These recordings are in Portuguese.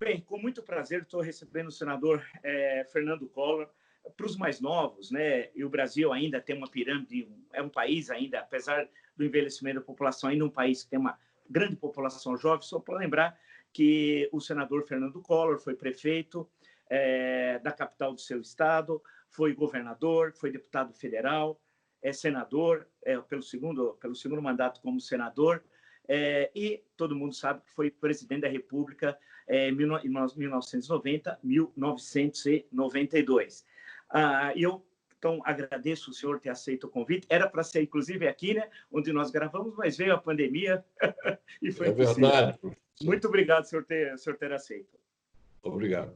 Bem, com muito prazer estou recebendo o senador Fernando Collor. Para os mais novos, né, e o Brasil ainda tem uma pirâmide, é um país ainda, apesar do envelhecimento da população, ainda um país que tem uma grande população jovem, só para lembrar que o senador Fernando Collor foi prefeito da capital do seu estado, foi governador, foi deputado federal, é senador pelo segundo mandato como senador, e todo mundo sabe que foi presidente da República em 1990, 1992. Eu, então, agradeço o senhor ter aceito o convite. Era para ser, inclusive, aqui, né, onde nós gravamos, mas veio a pandemia e foi impossível. Verdade, professor. Muito obrigado, senhor ter aceito. Obrigado.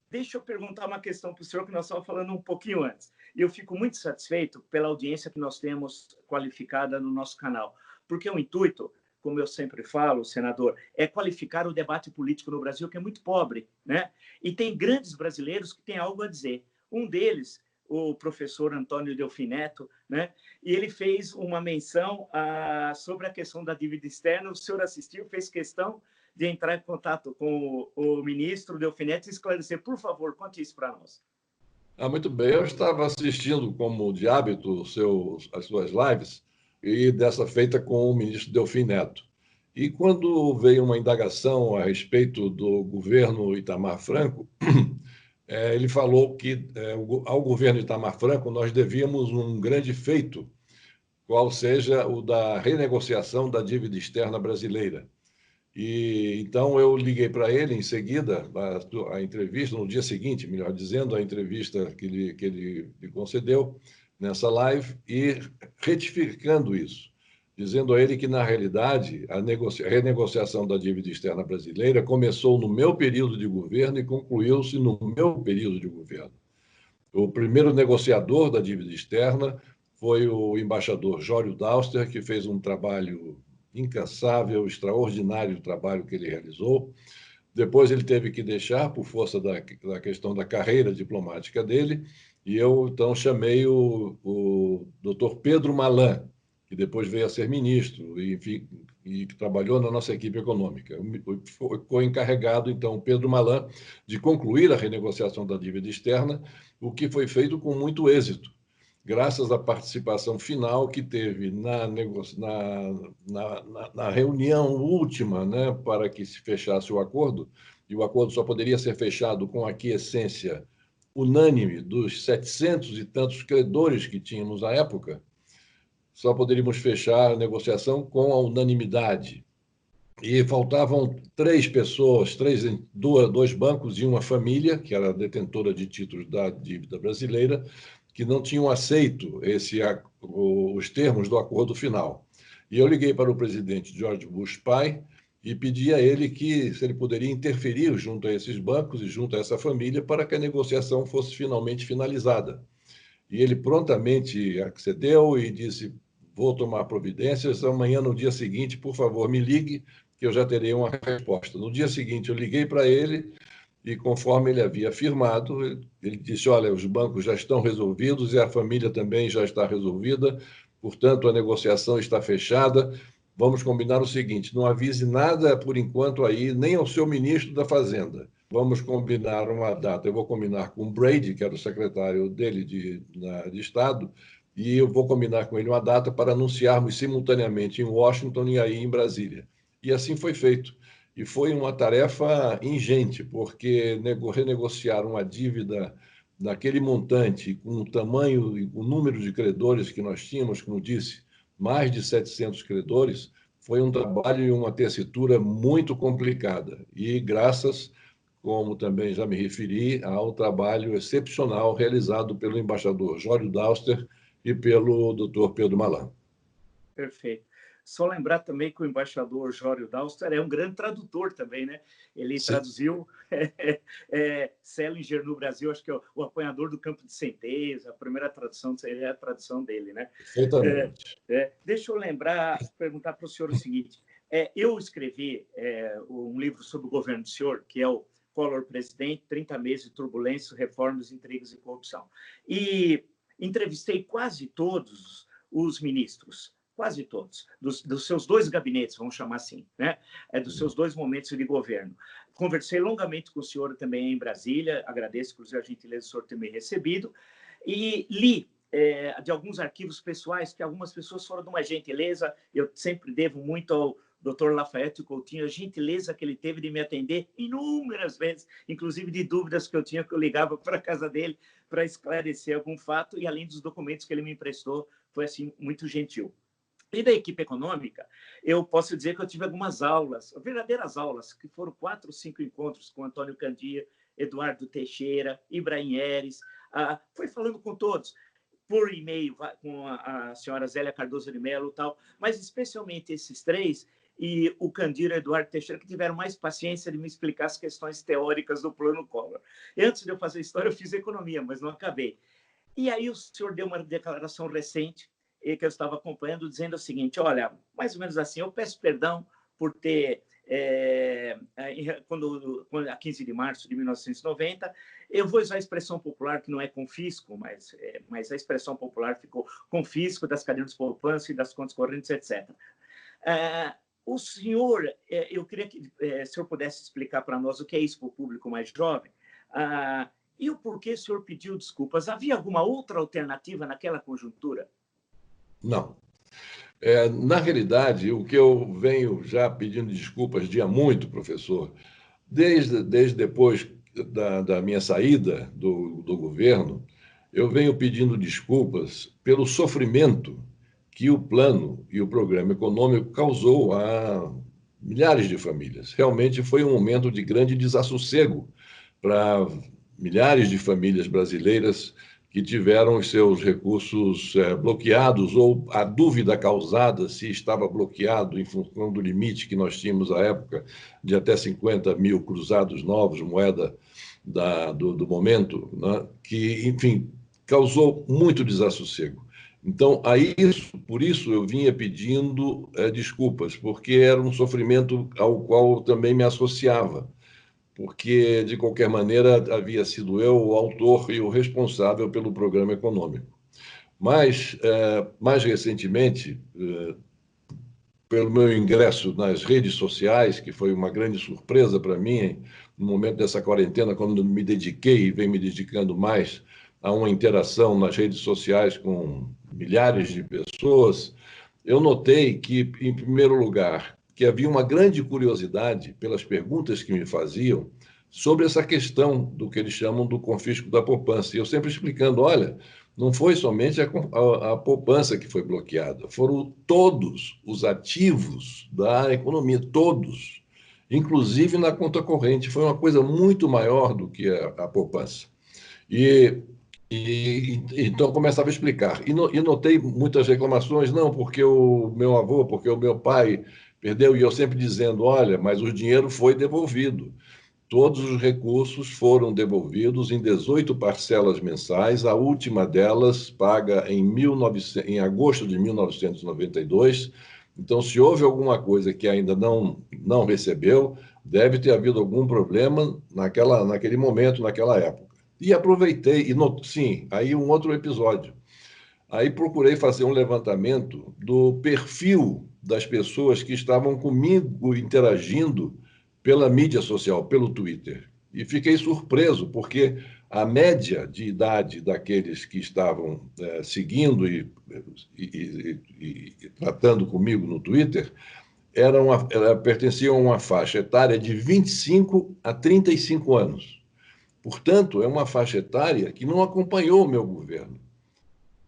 Deixa eu perguntar uma questão para o senhor, que nós estávamos falando um pouquinho antes. E eu fico muito satisfeito pela audiência que nós temos qualificada no nosso canal, porque o intuito, como eu sempre falo, senador, é qualificar o debate político no Brasil, que é muito pobre, né? E tem grandes brasileiros que têm algo a dizer. Um deles, o professor Antônio Delfim Neto, né? E ele fez uma menção sobre a questão da dívida externa. O senhor assistiu, fez questão de entrar em contato com o ministro Delfim Neto e esclarecer. Por favor, conte isso para nós. Muito bem. Eu estava assistindo, como de hábito, as suas lives, e dessa feita com o ministro Delfim Neto. E quando veio uma indagação a respeito do governo Itamar Franco, ele falou que ao governo Itamar Franco nós devíamos um grande feito, qual seja o da renegociação da dívida externa brasileira. E então eu liguei para ele em seguida, a entrevista, no dia seguinte, melhor dizendo, a entrevista que ele me concedeu nessa live, e retificando isso, dizendo a ele que, na realidade, a renegociação da dívida externa brasileira começou no meu período de governo e concluiu-se no meu período de governo. O primeiro negociador da dívida externa foi o embaixador Jório Dauster, que fez um trabalho incansável, extraordinário trabalho que ele realizou. Depois ele teve que deixar, por força da questão da carreira diplomática dele, e eu, então, chamei o doutor Pedro Malan, que depois veio a ser ministro, e, enfim, e que trabalhou na nossa equipe econômica. Foi encarregado, então, Pedro Malan, de concluir a renegociação da dívida externa, o que foi feito com muito êxito, graças à participação final que teve na reunião última, né, para que se fechasse o acordo, e o acordo só poderia ser fechado com a aquiescência unânime dos 700 e tantos credores que tínhamos à época. Só poderíamos fechar a negociação com a unanimidade. E faltavam três pessoas, dois bancos e uma família, que era detentora de títulos da dívida brasileira, que não tinham aceito os termos do acordo final. E eu liguei para o presidente George Bush pai e pedi a ele que se ele poderia interferir junto a esses bancos e junto a essa família para que a negociação fosse finalmente finalizada. E ele prontamente accedeu e disse: vou tomar providências, amanhã, no dia seguinte, por favor, me ligue, que eu já terei uma resposta. No dia seguinte, eu liguei para ele e, conforme ele havia afirmado, ele disse: olha, os bancos já estão resolvidos e a família também já está resolvida, portanto, a negociação está fechada. Vamos combinar o seguinte: não avise nada, por enquanto, aí, nem ao seu ministro da Fazenda. Vamos combinar uma data. Eu vou combinar com o Brady, que era o secretário dele de Estado, e eu vou combinar com ele uma data para anunciarmos simultaneamente em Washington e aí em Brasília. E assim foi feito. E foi uma tarefa ingente, porque renegociar uma dívida naquele montante, com o tamanho e o número de credores que nós tínhamos, como disse, mais de 700 credores, foi um trabalho e uma tessitura muito complicada. E graças, como também já me referi, ao trabalho excepcional realizado pelo embaixador Jório Dauster e pelo doutor Pedro Malan. Perfeito. Só lembrar também que o embaixador Jório Dauster é um grande tradutor também, né? Ele Sim. traduziu Selinger no Brasil, acho que é o apanhador do campo de centeias, a primeira tradução é a tradução dele, né? Perfeitamente. Deixa eu perguntar para o senhor o seguinte: eu escrevi um livro sobre o governo do senhor, que é o Collor Presidente, 30 meses de turbulência, reformas, intrigas e corrupção. E entrevistei quase todos os ministros, quase todos, dos seus 2 gabinetes, vamos chamar assim, né? Dos seus 2 momentos de governo. Conversei longamente com o senhor também em Brasília, agradeço, inclusive, a gentileza do senhor ter me recebido, e li de alguns arquivos pessoais que algumas pessoas foram de uma gentileza, eu sempre devo muito ao Dr. Lafayette Coutinho, a gentileza que ele teve de me atender inúmeras vezes, inclusive de dúvidas que eu tinha, que eu ligava para a casa dele para esclarecer algum fato, e além dos documentos que ele me emprestou, foi assim muito gentil. E da equipe econômica, eu posso dizer que eu tive algumas aulas, verdadeiras aulas, que foram 4 ou 5 encontros com Antônio Candia, Eduardo Teixeira, Ibrahim Eres, foi falando com todos, por e-mail com a senhora Zélia Cardoso de Mello e tal, mas especialmente esses 3, e o Candir e o Eduardo Teixeira, que tiveram mais paciência de me explicar as questões teóricas do Plano Collor. E antes de eu fazer história, eu fiz economia, mas não acabei. E aí o senhor deu uma declaração recente, que eu estava acompanhando, dizendo o seguinte, olha, mais ou menos assim, eu peço perdão por ter, a 15 de março de 1990, eu vou usar a expressão popular, que não é confisco, mas a expressão popular ficou confisco das cadeias de poupança e das contas correntes, etc. O senhor, eu queria que o senhor pudesse explicar para nós o que é isso para o público mais jovem, e o porquê o senhor pediu desculpas. Havia alguma outra alternativa naquela conjuntura? Não. Na realidade, o que eu venho já pedindo desculpas há muito, professor, desde depois da minha saída do governo, eu venho pedindo desculpas pelo sofrimento que o plano e o programa econômico causou a milhares de famílias. Realmente foi um momento de grande desassossego para milhares de famílias brasileiras que tiveram os seus recursos bloqueados, ou a dúvida causada se estava bloqueado em função do limite que nós tínhamos à época, de até 50 mil cruzados novos, moeda do momento, né? Que, enfim, causou muito desassossego. Então, por isso eu vinha pedindo desculpas, porque era um sofrimento ao qual eu também me associava, porque, de qualquer maneira, havia sido eu o autor e o responsável pelo programa econômico. Mas, mais recentemente, pelo meu ingresso nas redes sociais, que foi uma grande surpresa para mim, no momento dessa quarentena, quando me dediquei e venho me dedicando mais a uma interação nas redes sociais com milhares de pessoas, eu notei que, em primeiro lugar, que havia uma grande curiosidade pelas perguntas que me faziam sobre essa questão do que eles chamam do confisco da poupança. E eu sempre explicando, olha, não foi somente a poupança que foi bloqueada, foram todos os ativos da economia, todos, inclusive na conta corrente. Foi uma coisa muito maior do que a poupança. Então, começava a explicar. E notei muitas reclamações, não, porque o meu avô, porque o meu pai perdeu, e eu sempre dizendo, olha, mas o dinheiro foi devolvido. Todos os recursos foram devolvidos em 18 parcelas mensais, a última delas paga em agosto de 1992. Então, se houve alguma coisa que ainda não recebeu, deve ter havido algum problema naquele momento, naquela época. E aproveitei, sim, aí um outro episódio. Aí procurei fazer um levantamento do perfil das pessoas que estavam comigo interagindo pela mídia social, pelo Twitter. E fiquei surpreso, porque a média de idade daqueles que estavam seguindo e tratando comigo no Twitter pertenciam a uma faixa etária de 25 a 35 anos. Portanto, é uma faixa etária que não acompanhou o meu governo.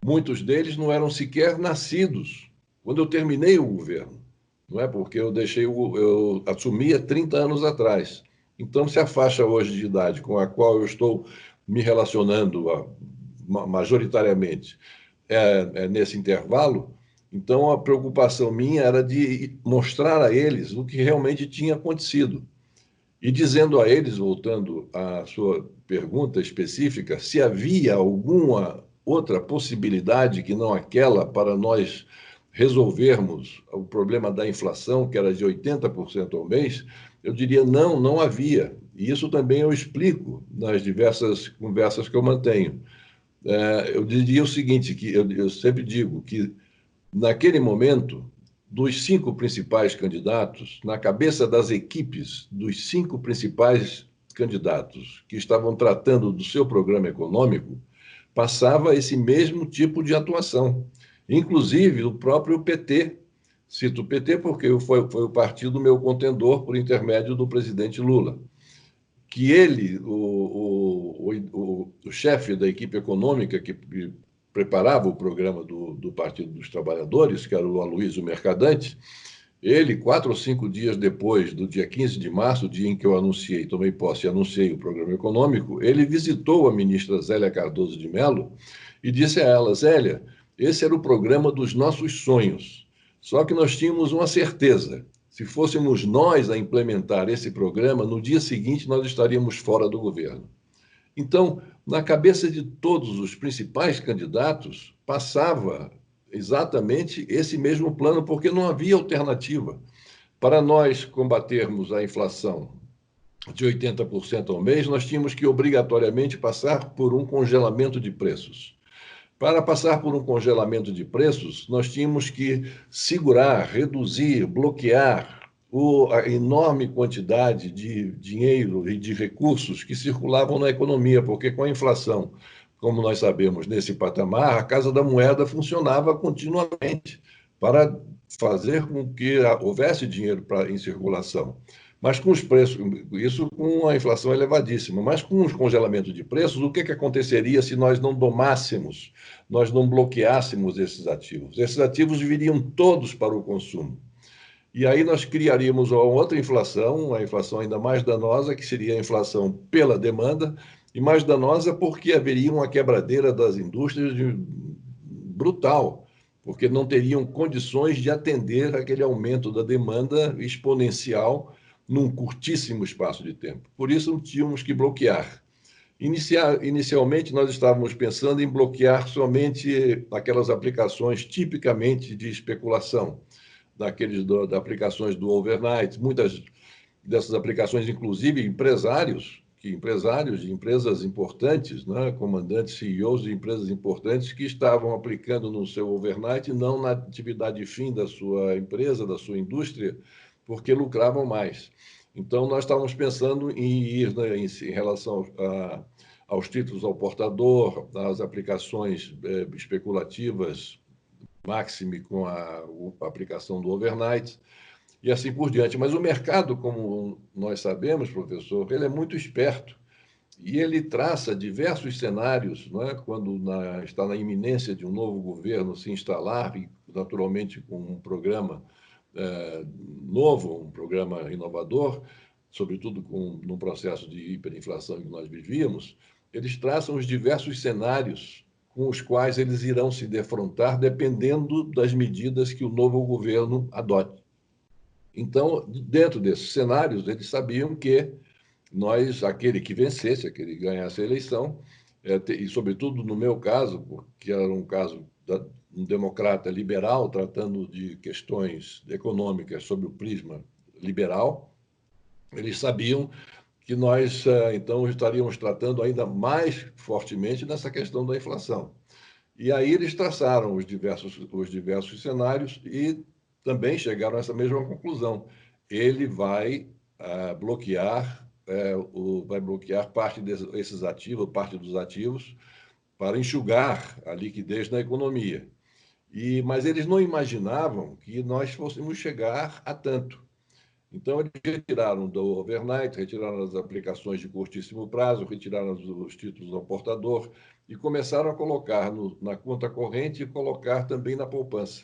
Muitos deles não eram sequer nascidos quando eu terminei o governo. Não é porque eu assumi há 30 anos atrás. Então, se a faixa hoje de idade com a qual eu estou me relacionando majoritariamente é nesse intervalo, então a preocupação minha era de mostrar a eles o que realmente tinha acontecido. E dizendo a eles, voltando à sua pergunta específica, se havia alguma outra possibilidade que não aquela para nós resolvermos o problema da inflação, que era de 80% ao mês, eu diria não havia. E isso também eu explico nas diversas conversas que eu mantenho. Eu diria o seguinte, que eu sempre digo que naquele momento, dos 5 principais candidatos, na cabeça das equipes dos 5 principais candidatos que estavam tratando do seu programa econômico, passava esse mesmo tipo de atuação. Inclusive, o próprio PT, cito o PT porque foi o partido meu contendor por intermédio do presidente Lula, que ele, o chefe da equipe econômica que preparava o programa do Partido dos Trabalhadores, que era o Aloysio Mercadante, ele, 4 ou 5 dias depois do dia 15 de março, dia em que eu tomei posse e anunciei o programa econômico, ele visitou a ministra Zélia Cardoso de Mello e disse a ela: Zélia, esse era o programa dos nossos sonhos. Só que nós tínhamos uma certeza: se fôssemos nós a implementar esse programa, no dia seguinte nós estaríamos fora do governo. Então, na cabeça de todos os principais candidatos, passava exatamente esse mesmo plano, porque não havia alternativa. Para nós combatermos a inflação de 80% ao mês, nós tínhamos que obrigatoriamente passar por um congelamento de preços. Para passar por um congelamento de preços, nós tínhamos que segurar, reduzir, bloquear a enorme quantidade de dinheiro e de recursos que circulavam na economia, porque com a inflação, como nós sabemos, nesse patamar, a Casa da Moeda funcionava continuamente para fazer com que houvesse dinheiro em circulação. Mas com os preços, isso com a inflação elevadíssima, mas com os congelamentos de preços, o que aconteceria se nós não domássemos, nós não bloqueássemos esses ativos? Esses ativos viriam todos para o consumo. E aí nós criaríamos uma outra inflação, uma inflação ainda mais danosa, que seria a inflação pela demanda, e mais danosa porque haveria uma quebradeira das indústrias brutal, porque não teriam condições de atender aquele aumento da demanda exponencial num curtíssimo espaço de tempo. Por isso, tínhamos que bloquear. Inicialmente, nós estávamos pensando em bloquear somente aquelas aplicações tipicamente de especulação, das aplicações do overnight, muitas dessas aplicações, inclusive empresários de empresas importantes, né, comandantes, CEOs de empresas importantes que estavam aplicando no seu overnight, não na atividade fim da sua empresa, da sua indústria, porque lucravam mais. Então, nós estávamos pensando em ir, né, em relação aos títulos ao portador, às aplicações especulativas, máxime com a aplicação do overnight, e assim por diante. Mas o mercado, como nós sabemos, professor, ele é muito esperto e ele traça diversos cenários, não é? Quando está na iminência de um novo governo se instalar, e naturalmente com um programa novo, um programa inovador, sobretudo num processo de hiperinflação que nós vivíamos, eles traçam os diversos cenários com os quais eles irão se defrontar, dependendo das medidas que o novo governo adote. Então, dentro desses cenários, eles sabiam que aquele que vencesse, aquele que ganhasse a eleição, e sobretudo no meu caso, porque era um caso um democrata liberal, tratando de questões econômicas sob o prisma liberal, eles sabiam que nós, então, estaríamos tratando ainda mais fortemente nessa questão da inflação. E aí eles traçaram os diversos cenários e também chegaram a essa mesma conclusão. Ele vai vai bloquear parte desses ativos, parte dos ativos, para enxugar a liquidez na economia. Mas eles não imaginavam que nós fôssemos chegar a tanto. Então, eles retiraram do overnight, retiraram as aplicações de curtíssimo prazo, retiraram os títulos ao portador e começaram a colocar na conta corrente e colocar também na poupança.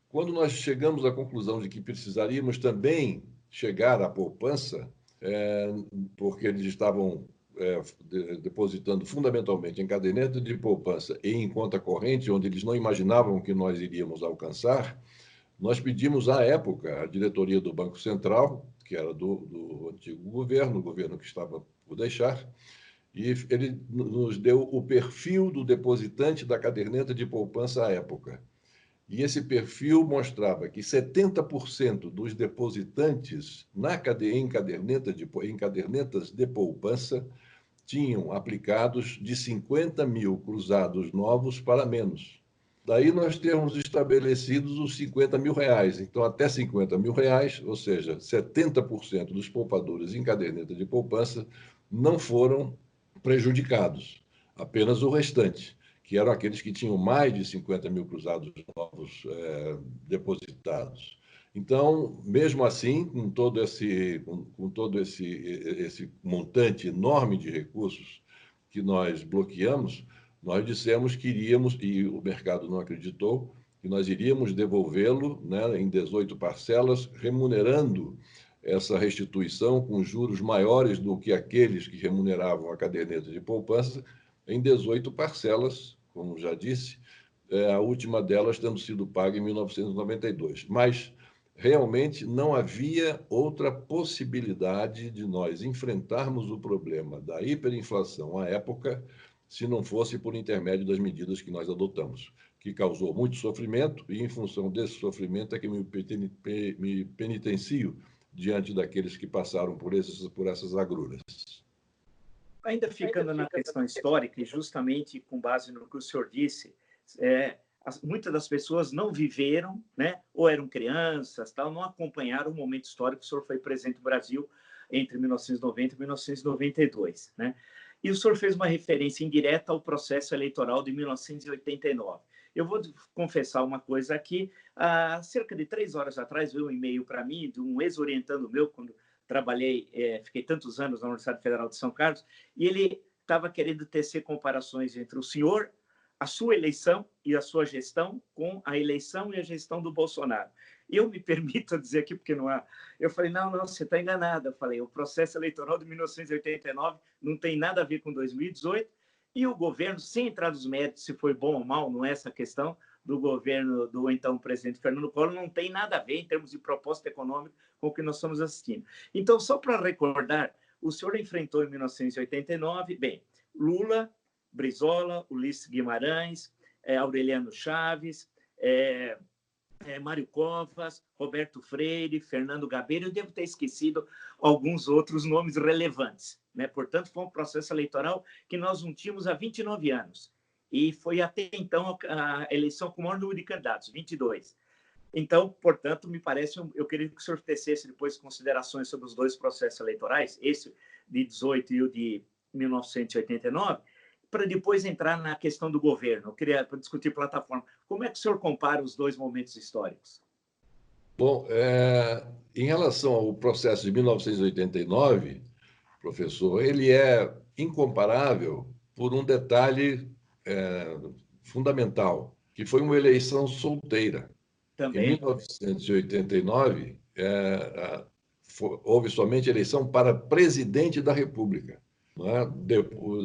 Quando nós chegamos à conclusão de que precisaríamos também chegar à poupança, porque eles estavam depositando fundamentalmente em caderneta de poupança e em conta corrente, onde eles não imaginavam que nós iríamos alcançar, nós pedimos, à época, à diretoria do Banco Central, que era do antigo governo, o governo que estava por deixar, e ele nos deu o perfil do depositante da caderneta de poupança à época. E esse perfil mostrava que 70% dos depositantes em cadernetas de poupança tinham aplicados de 50 mil cruzados novos para menos. Daí nós temos estabelecidos os R$ 50.000. Então, até R$ 50.000, ou seja, 70% dos poupadores em caderneta de poupança não foram prejudicados, apenas o restante, que eram aqueles que tinham mais de 50.000 cruzados novos depositados. Então, mesmo assim, com todo esse montante enorme de recursos que nós bloqueamos, nós dissemos que iríamos, e o mercado não acreditou, que nós iríamos devolvê-lo, né, em 18 parcelas, remunerando essa restituição com juros maiores do que aqueles que remuneravam a caderneta de poupança, em 18 parcelas, como já disse, a última delas tendo sido paga em 1992. Mas realmente não havia outra possibilidade de nós enfrentarmos o problema da hiperinflação à época, se não fosse por intermédio das medidas que nós adotamos, que causou muito sofrimento, e em função desse sofrimento é que me penitencio diante daqueles que passaram por essas agruras. Ainda ficando na questão histórica, e justamente com base no que o senhor disse, muitas das pessoas não viveram, né, ou eram crianças, tal, não acompanharam o momento histórico que o senhor foi presidente do Brasil entre 1990 e 1992. Né? E o senhor fez uma referência indireta ao processo eleitoral de 1989. Eu vou confessar uma coisa aqui. Há cerca de 3 horas atrás veio um e-mail para mim de um ex-orientando meu, quando trabalhei, fiquei tantos anos na Universidade Federal de São Carlos, e ele estava querendo tecer comparações entre o senhor, a sua eleição e a sua gestão com a eleição e a gestão do Bolsonaro. E eu me permito dizer aqui, porque não há... Eu falei, não, você está enganada. Eu falei, o processo eleitoral de 1989 não tem nada a ver com 2018, e o governo, sem entrar nos méritos se foi bom ou mal, não é essa questão, do governo do então presidente Fernando Collor, não tem nada a ver em termos de proposta econômica com o que nós estamos assistindo. Então, só para recordar, o senhor enfrentou em 1989, bem, Lula, Brizola, Ulisses Guimarães, Aureliano Chaves, Mário Covas, Roberto Freire, Fernando Gabeira, eu devo ter esquecido alguns outros nomes relevantes. Né? Portanto, foi um processo eleitoral que nós não tínhamos há 29 anos. E foi até então a eleição com o maior número de candidatos, 22. Então, portanto, me parece, eu queria que o senhor tecesse depois considerações sobre os dois processos eleitorais, esse de 18 e o de 1989, para depois entrar na questão do governo. Eu queria discutir plataforma. Como é que o senhor compara os dois momentos históricos? Bom, em relação ao processo de 1989, professor, ele é incomparável por um detalhe fundamental, que foi uma eleição solteira. Em Também. 1989, houve somente eleição para presidente da República. Não é?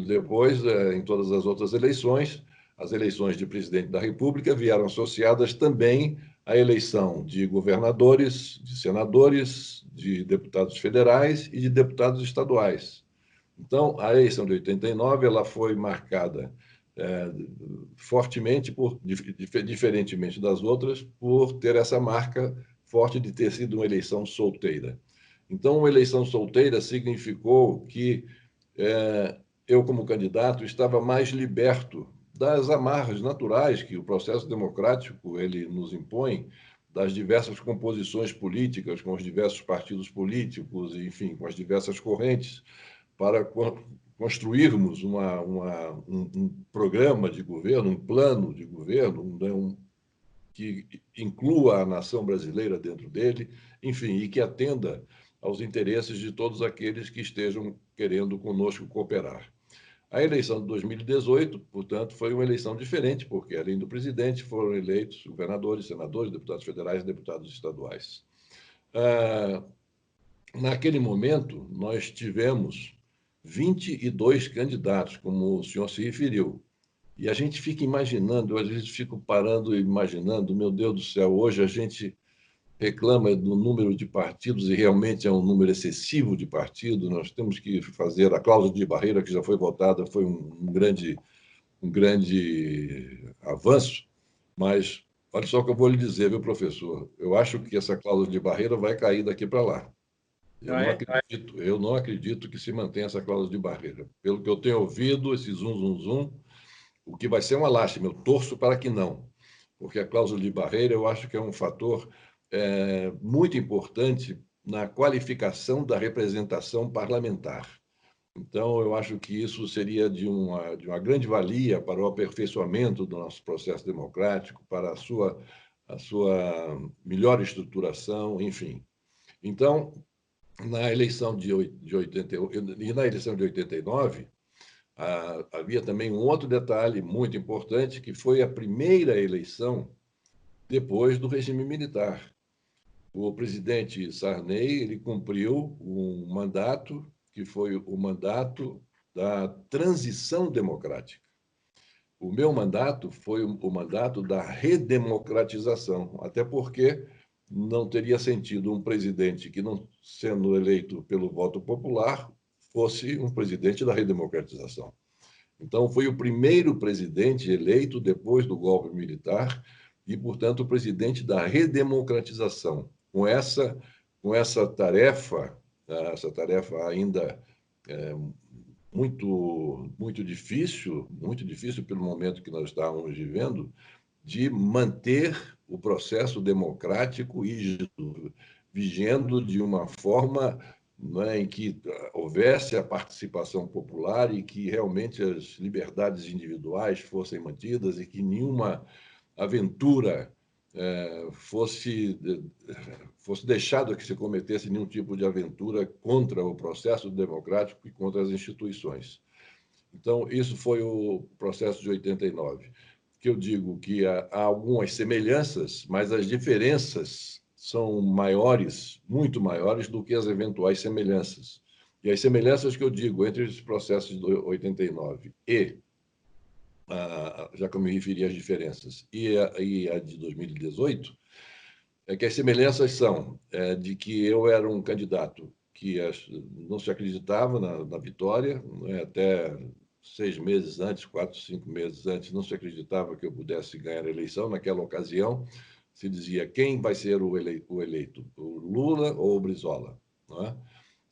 Depois, em todas as outras eleições, as eleições de presidente da República vieram associadas também à eleição de governadores, de senadores, de deputados federais e de deputados estaduais. Então, a eleição de 89 ela foi marcada fortemente, diferentemente das outras, por ter essa marca forte de ter sido uma eleição solteira. Então, uma eleição solteira significou que eu, como candidato, estava mais liberto das amarras naturais que o processo democrático ele nos impõe, das diversas composições políticas, com os diversos partidos políticos, enfim, com as diversas correntes, para construirmos um programa de governo, um plano de governo, que inclua a nação brasileira dentro dele, enfim, e que atenda aos interesses de todos aqueles que estejam querendo conosco cooperar. A eleição de 2018, portanto, foi uma eleição diferente, porque, além do presidente, foram eleitos governadores, senadores, deputados federais e deputados estaduais. Naquele momento, nós tivemos 22 candidatos, como o senhor se referiu. E a gente fica imaginando, eu às vezes fico parando e imaginando, meu Deus do céu, hoje a gente reclama do número de partidos e realmente é um número excessivo de partidos. Nós temos que fazer a cláusula de barreira que já foi votada, foi um grande avanço, mas olha só o que eu vou lhe dizer, viu, professor? Eu acho que essa cláusula de barreira vai cair daqui para lá. Eu não acredito que se mantenha essa cláusula de barreira. Pelo que eu tenho ouvido, esse zum, zum, zum, o que vai ser uma lástima, eu torço para que não. porque a cláusula de barreira eu acho que é um fator muito importante na qualificação da representação parlamentar. Então, eu acho que isso seria de uma grande valia para o aperfeiçoamento do nosso processo democrático, para a sua melhor estruturação, enfim. Então, na eleição de 88, e na eleição de 89, havia também um outro detalhe muito importante, que foi a primeira eleição depois do regime militar. O presidente Sarney ele cumpriu um mandato que foi o mandato da transição democrática. O meu mandato foi o mandato da redemocratização, até porque não teria sentido um presidente que, não sendo eleito pelo voto popular, fosse um presidente da redemocratização. Então, foi o primeiro presidente eleito depois do golpe militar e, portanto, o presidente da redemocratização. Com essa tarefa ainda muito difícil pelo momento que nós estávamos vivendo, de manter o processo democrático vigendo de uma forma, não é, em que houvesse a participação popular e que realmente as liberdades individuais fossem mantidas e que nenhuma aventura fosse deixado que se cometesse nenhum tipo de aventura contra o processo democrático e contra as instituições. Então, isso foi o processo de 89, que eu digo que há algumas semelhanças, mas as diferenças são maiores, muito maiores do que as eventuais semelhanças. E as semelhanças que eu digo entre os processos de 89 já que eu me referi às diferenças, e a de 2018, é que as semelhanças são de que eu era um candidato que não se acreditava na vitória, né, até 6 meses antes, 4, 5 meses antes, não se acreditava que eu pudesse ganhar a eleição. Naquela ocasião, se dizia quem vai ser o eleito, o Lula ou o Brizola, não é?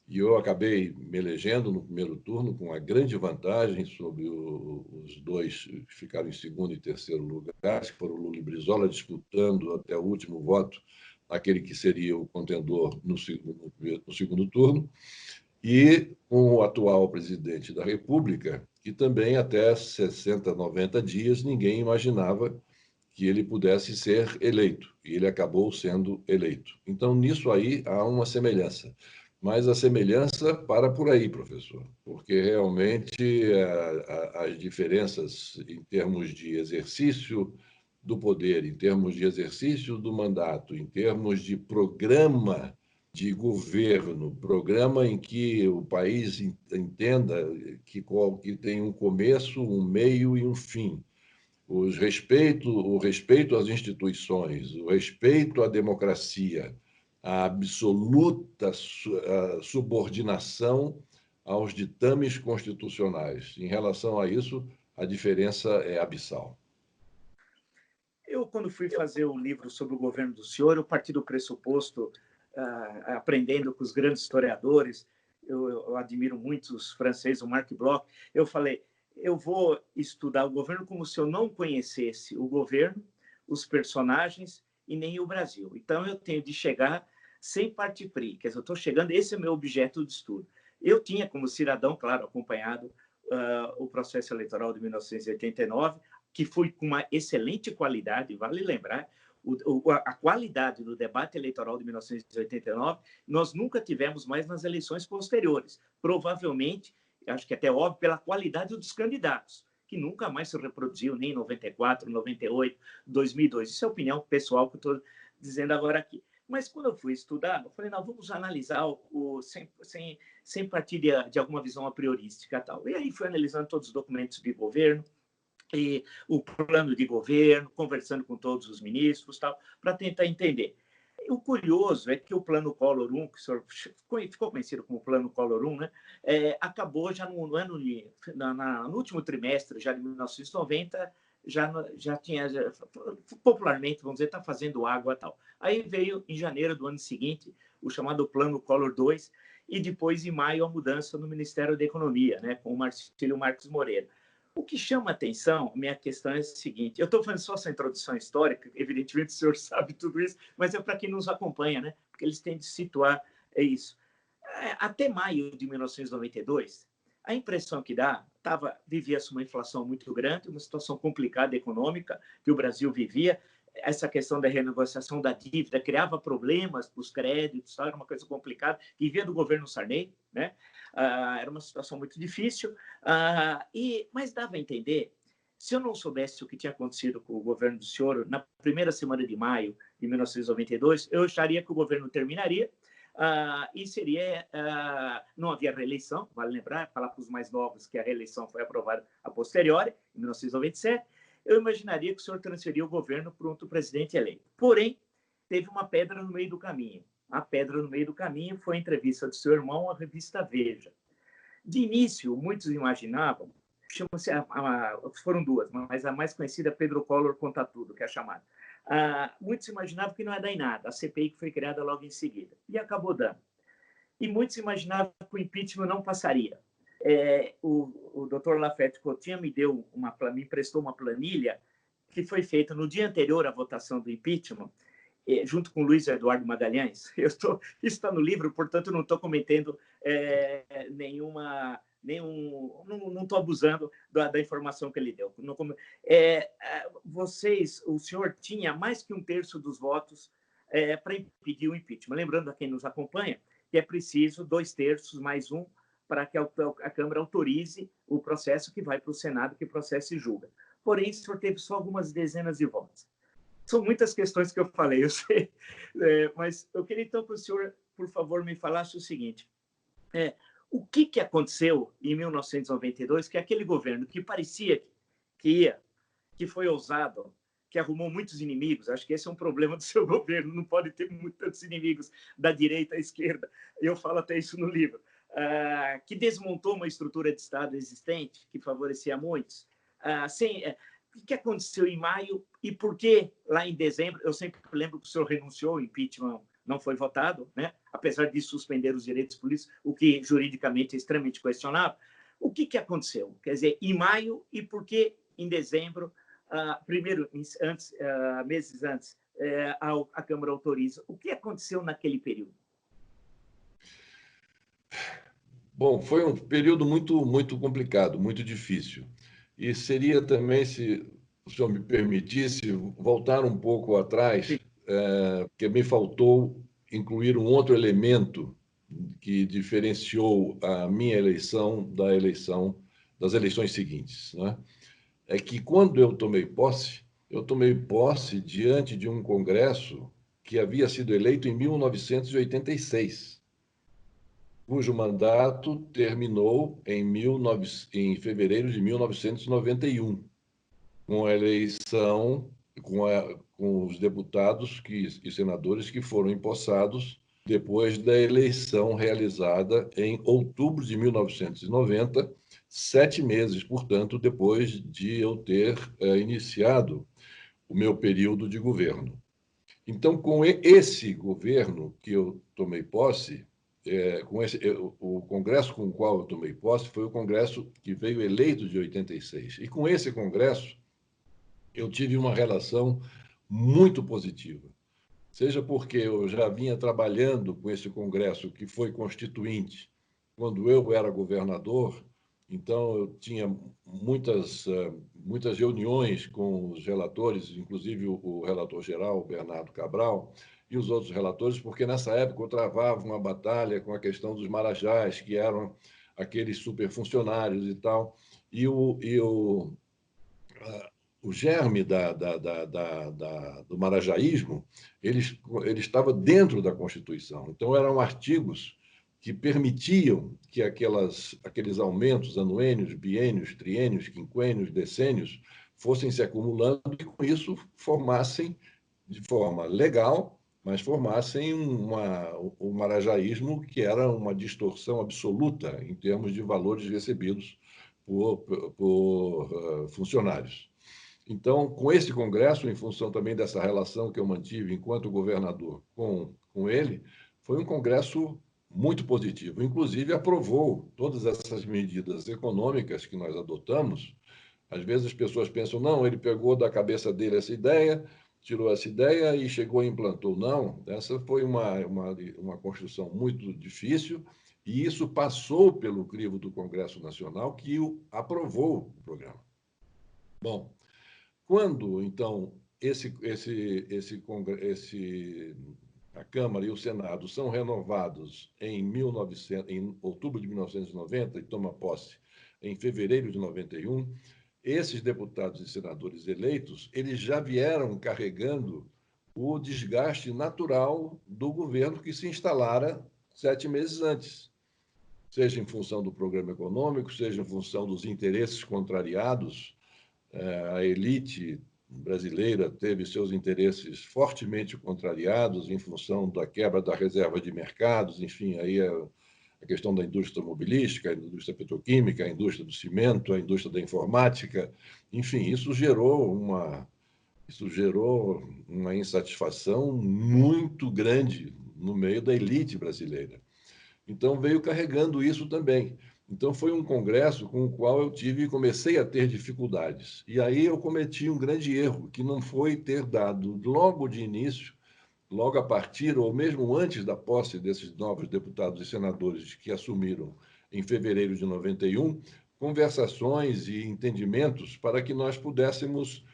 E eu acabei me elegendo no primeiro turno com uma grande vantagem sobre os dois que ficaram em segundo e terceiro lugar, que foram Lula e Brizola, disputando até o último voto aquele que seria o contendor no segundo turno, e com o atual presidente da República, que também até 60, 90 dias ninguém imaginava que ele pudesse ser eleito, e ele acabou sendo eleito. Então, nisso aí há uma semelhança. Mas a semelhança para por aí, professor, porque realmente as diferenças em termos de exercício do poder, em termos de exercício do mandato, em termos de programa de governo, programa em que o país entenda que tem um começo, um meio e um fim, o respeito às instituições, o respeito à democracia, a absoluta subordinação aos ditames constitucionais. Em relação a isso, a diferença é abissal. Eu, quando fui fazer o livro sobre o governo do senhor, eu parti do pressuposto, aprendendo com os grandes historiadores, eu admiro muito os franceses, o Marc Bloch, eu falei, eu vou estudar o governo como se eu não conhecesse o governo, os personagens e nem o Brasil. Então, eu tenho de chegar sem partir fria, quer dizer, eu estou chegando, esse é o meu objeto de estudo. Eu tinha, como cidadão, claro, acompanhado o processo eleitoral de 1989, que foi com uma excelente qualidade, vale lembrar, a qualidade do debate eleitoral de 1989, nós nunca tivemos mais nas eleições posteriores. Provavelmente, acho que até óbvio, pela qualidade dos candidatos, que nunca mais se reproduziu, nem em 94, 98, 2002. Isso é a opinião pessoal que eu estou dizendo agora aqui. Mas quando eu fui estudar, eu falei, não, vamos analisar sem partir de alguma visão a priorística. Tal. E aí fui analisando todos os documentos de governo, e o plano de governo, conversando com todos os ministros, tal, para tentar entender. E o curioso é que o plano Collor 1, que ficou conhecido como plano Collor 1, né, acabou já no último trimestre já de 1990, já tinha, popularmente, vamos dizer, está fazendo água e tal. Aí veio, em janeiro do ano seguinte, o chamado plano Collor 2, e depois, em maio, a mudança no Ministério da Economia, né, com o Marcílio Marques Moreira. O que chama atenção, minha questão é a seguinte, eu estou fazendo só essa introdução histórica, evidentemente o senhor sabe tudo isso, mas é para quem nos acompanha, né? Porque eles têm de situar isso. Até maio de 1992, a impressão que dá, vivia-se uma inflação muito grande, uma situação complicada econômica que o Brasil vivia, essa questão da renegociação da dívida criava problemas para os créditos, era uma coisa complicada, que vinha do governo Sarney, né? Era uma situação muito difícil, mas dava a entender, se eu não soubesse o que tinha acontecido com o governo do senhor, na primeira semana de maio de 1992, eu acharia que o governo terminaria, e seria, não havia reeleição, vale lembrar, falar para os mais novos que a reeleição foi aprovada a posteriori, em 1997, eu imaginaria que o senhor transferiria o governo para outro presidente eleito. Porém, teve uma pedra no meio do caminho. A pedra no meio do caminho foi a entrevista do seu irmão à revista Veja. De início, muitos imaginavam, foram duas, mas a mais conhecida, Pedro Collor Conta Tudo, que é a chamada. Muitos imaginavam que não ia dar em nada, a CPI que foi criada logo em seguida, e acabou dando. E muitos imaginavam que o impeachment não passaria. O doutor Lafete Coutinho me emprestou uma planilha que foi feita no dia anterior à votação do impeachment, junto com Luiz Eduardo Magalhães. Isso está no livro, portanto, não estou cometendo não estou abusando da informação que ele deu. O senhor tinha mais que 1/3 dos votos para impedir o impeachment. Lembrando a quem nos acompanha que é preciso 2/3 mais 1 para que a Câmara autorize o processo que vai para o Senado, que processa e julga. Porém, o senhor teve só algumas dezenas de votos. São muitas questões que eu falei, eu sei, mas eu queria então que o senhor, por favor, me falasse o seguinte, o que aconteceu em 1992, que aquele governo que parecia que foi ousado, que arrumou muitos inimigos, acho que esse é um problema do seu governo, não pode ter muitos inimigos da direita à esquerda, eu falo até isso no livro, que desmontou uma estrutura de Estado existente, que favorecia muitos, o que aconteceu em maio e por que lá em dezembro, eu sempre lembro que o senhor renunciou, o impeachment não foi votado, né? Apesar de suspender os direitos políticos, o que juridicamente é extremamente questionável. O que aconteceu? Quer dizer, em maio e por que em dezembro, meses antes, a Câmara autoriza? O que aconteceu naquele período? Bom, foi um período muito complicado, muito difícil. E seria também, se o senhor me permitisse, voltar um pouco atrás, porque me faltou incluir um outro elemento que diferenciou a minha eleição das eleições seguintes, né? É que quando eu tomei posse diante de um Congresso que havia sido eleito em 1986. Cujo mandato terminou em fevereiro de 1991, com a eleição, com os deputados e senadores que foram empossados depois da eleição realizada em outubro de 1990, 7 meses, portanto, depois de eu ter iniciado o meu período de governo. Então, com esse governo que eu tomei posse, o Congresso com o qual eu tomei posse foi o Congresso que veio eleito de 86. E com esse Congresso, eu tive uma relação muito positiva. Seja porque eu já vinha trabalhando com esse Congresso que foi constituinte quando eu era governador, então eu tinha muitas reuniões com os relatores, inclusive o relator geral, Bernardo Cabral, e os outros relatores, porque nessa época eu travava uma batalha com a questão dos marajás, que eram aqueles superfuncionários e tal, e o germe do marajaísmo ele estava dentro da Constituição. Então, eram artigos que permitiam que aqueles aumentos anuênios, biênios, triênios, quinquênios, decênios fossem se acumulando e, com isso, formassem, de forma legal, mas formassem um marajaísmo que era uma distorção absoluta em termos de valores recebidos por funcionários. Então, com esse Congresso, em função também dessa relação que eu mantive enquanto governador com ele, foi um Congresso muito positivo. Inclusive, aprovou todas essas medidas econômicas que nós adotamos Às vezes as pessoas pensam, não, ele pegou da cabeça dele essa ideia, tirou essa ideia e chegou e implantou. Não, essa foi uma construção muito difícil e isso passou pelo crivo do Congresso Nacional, que aprovou o programa. Bom, quando, então, a Câmara e o Senado são renovados em outubro de 1990 e toma posse em fevereiro de 91, esses deputados e senadores eleitos, eles já vieram carregando o desgaste natural do governo que se instalara 7 meses antes, seja em função do programa econômico, seja em função dos interesses contrariados. A elite brasileira teve seus interesses fortemente contrariados em função da quebra da reserva de mercados, enfim, aí a questão da indústria automobilística, a indústria petroquímica, a indústria do cimento, a indústria da informática, enfim, isso gerou uma insatisfação muito grande no meio da elite brasileira. Então, veio carregando isso também. Então, foi um congresso com o qual comecei a ter dificuldades. E aí eu cometi um grande erro, que não foi ter dado logo de início, logo a partir, ou mesmo antes da posse desses novos deputados e senadores que assumiram em fevereiro de 91, conversações e entendimentos para que nós pudéssemos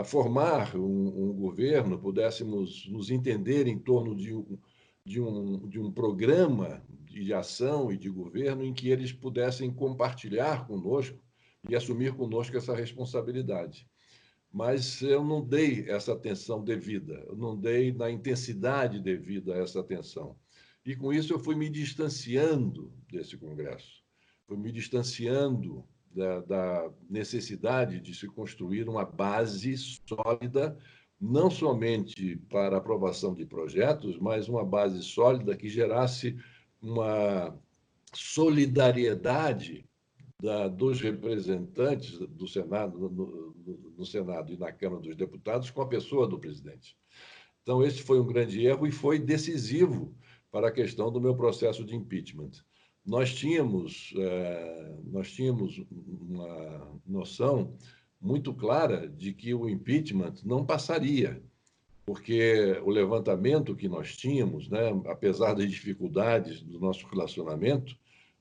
formar um governo, pudéssemos nos entender em torno de um programa de ação e de governo em que eles pudessem compartilhar conosco e assumir conosco essa responsabilidade. Mas eu não dei essa atenção devida, eu não dei na intensidade devida a essa atenção. E com isso eu fui me distanciando desse Congresso, fui me distanciando da necessidade de se construir uma base sólida, não somente para a aprovação de projetos, mas uma base sólida que gerasse uma solidariedade dos representantes do Senado, no Senado e na Câmara dos Deputados com a pessoa do presidente. Então, esse foi um grande erro e foi decisivo para a questão do meu processo de impeachment. Nós tínhamos uma noção muito clara de que o impeachment não passaria, porque o levantamento que nós tínhamos, né, apesar das dificuldades do nosso relacionamento,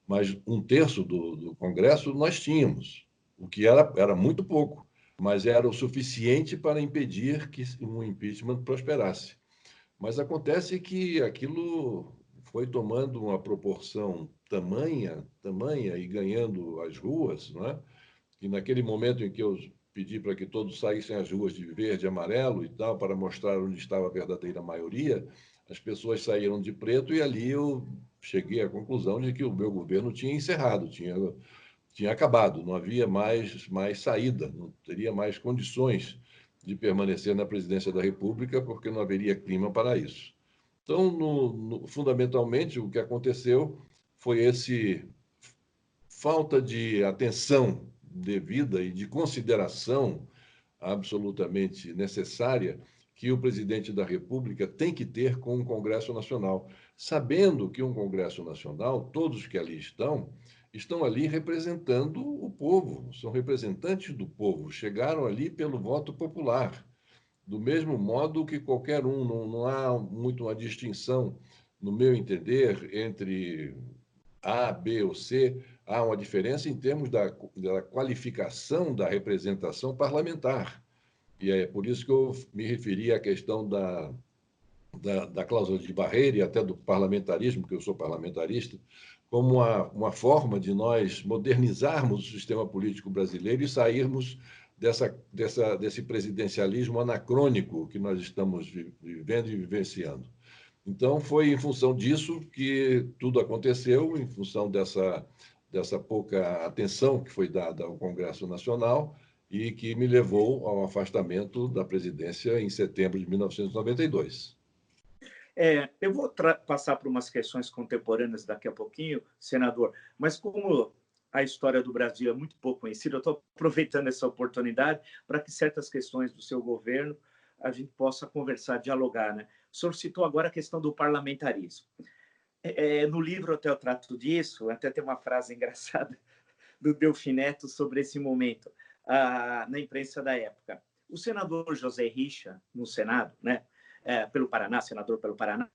mas um terço do Congresso nós tínhamos, o que era muito pouco, mas era o suficiente para impedir que um impeachment prosperasse. Mas acontece que aquilo foi tomando uma proporção tamanha e ganhando as ruas, não é? E naquele momento em que eu pedi para que todos saíssem às ruas de verde e amarelo e tal, para mostrar onde estava a verdadeira maioria, as pessoas saíram de preto e ali eu cheguei à conclusão de que o meu governo tinha encerrado, tinha acabado, não havia mais saída, não teria mais condições de permanecer na presidência da República, porque não haveria clima para isso. Então, fundamentalmente, o que aconteceu foi esse falta de atenção devida e de consideração absolutamente necessária que o presidente da República tem que ter com o Congresso Nacional, sabendo que um Congresso Nacional, todos que ali estão ali representando o povo, são representantes do povo, chegaram ali pelo voto popular. Do mesmo modo que qualquer um, não há muito uma distinção, no meu entender, entre A, B ou C, há uma diferença em termos da qualificação da representação parlamentar. E é por isso que eu me referi à questão da cláusula de barreira e até do parlamentarismo, que eu sou parlamentarista, como uma forma de nós modernizarmos o sistema político brasileiro e sairmos desse presidencialismo anacrônico que nós estamos vivendo e vivenciando. Então, foi em função disso que tudo aconteceu, em função dessa pouca atenção que foi dada ao Congresso Nacional e que me levou ao afastamento da presidência em setembro de 1992. Eu vou passar por umas questões contemporâneas daqui a pouquinho, senador, mas como a história do Brasil é muito pouco conhecida, eu estou aproveitando essa oportunidade para que certas questões do seu governo a gente possa conversar, dialogar, né? O senhor citou agora a questão do parlamentarismo. No livro até eu trato disso, até tem uma frase engraçada do Delfim Neto sobre esse momento. na imprensa da época. O senador José Richa, no Senado, né, pelo Paraná, senador pelo Paraná,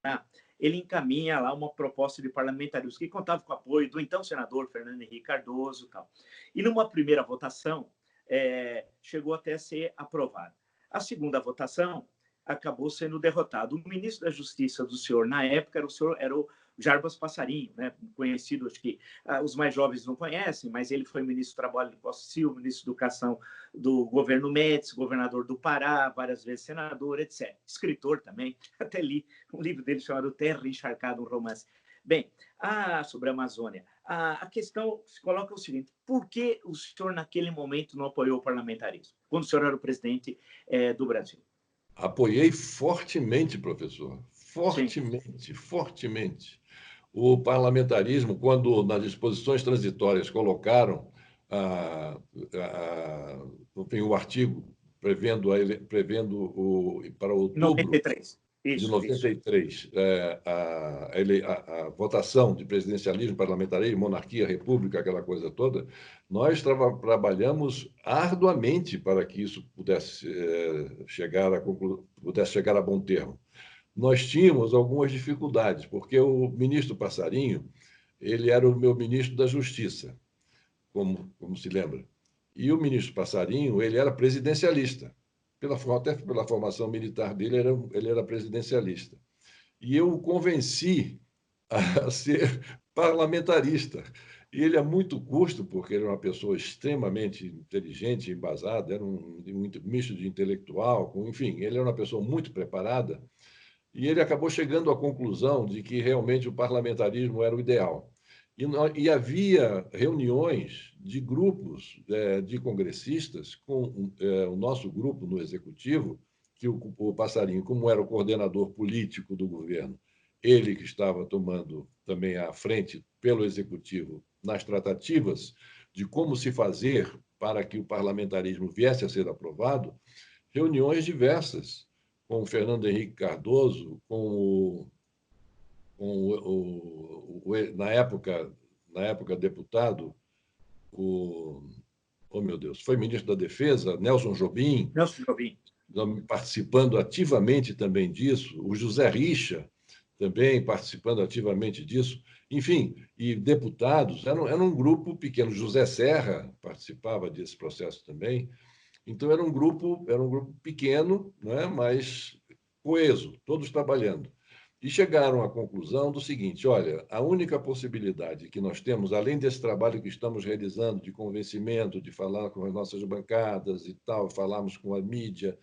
ele encaminha lá uma proposta de parlamentarismo que contava com o apoio do então senador Fernando Henrique Cardoso. Tal. E numa primeira votação, chegou até a ser aprovado. A segunda votação acabou sendo derrotado. O ministro da Justiça do senhor, na época, era o Jarbas Passarinho, né? Conhecido, acho que os mais jovens não conhecem, mas ele foi ministro do Trabalho do Costa Silva, ministro da Educação do governo Médici, governador do Pará, várias vezes senador, etc. Escritor também, até li um livro dele chamado Terra Encharcada, um romance. Bem, sobre a Amazônia, a questão se coloca o seguinte: por que o senhor, naquele momento, não apoiou o parlamentarismo, quando o senhor era o presidente do Brasil? Apoiei fortemente, professor, fortemente, Sim. fortemente. O parlamentarismo, quando nas disposições transitórias colocaram enfim, o artigo prevendo para outubro 93. de 93, a votação de presidencialismo, parlamentarismo, monarquia, república, aquela coisa toda, nós trabalhamos arduamente para que isso pudesse chegar a bom termo. Nós tínhamos algumas dificuldades, porque o ministro Passarinho, ele era o meu ministro da Justiça, como se lembra. E o ministro Passarinho, ele era presidencialista. Até pela formação militar dele, ele era presidencialista. E eu o convenci a ser parlamentarista. E ele, a muito custo, porque ele era uma pessoa extremamente inteligente, embasada, era um misto de intelectual, enfim, ele era uma pessoa muito preparada, e ele acabou chegando à conclusão de que realmente o parlamentarismo era o ideal. E havia reuniões de grupos de congressistas, com o nosso grupo no Executivo, que o Passarinho, como era o coordenador político do governo, ele que estava tomando também a frente pelo Executivo nas tratativas de como se fazer para que o parlamentarismo viesse a ser aprovado, reuniões diversas, com o Fernando Henrique Cardoso, na época deputado, meu Deus, foi ministro da Defesa, Nelson Jobim, participando ativamente também disso, o José Richa também participando ativamente disso, enfim, e deputados, era um grupo pequeno, José Serra participava desse processo também. Então, era um grupo pequeno, né, mas coeso, todos trabalhando. E chegaram à conclusão do seguinte: olha, a única possibilidade que nós temos, além desse trabalho que estamos realizando de convencimento, de falar com as nossas bancadas e tal, falarmos com a mídia,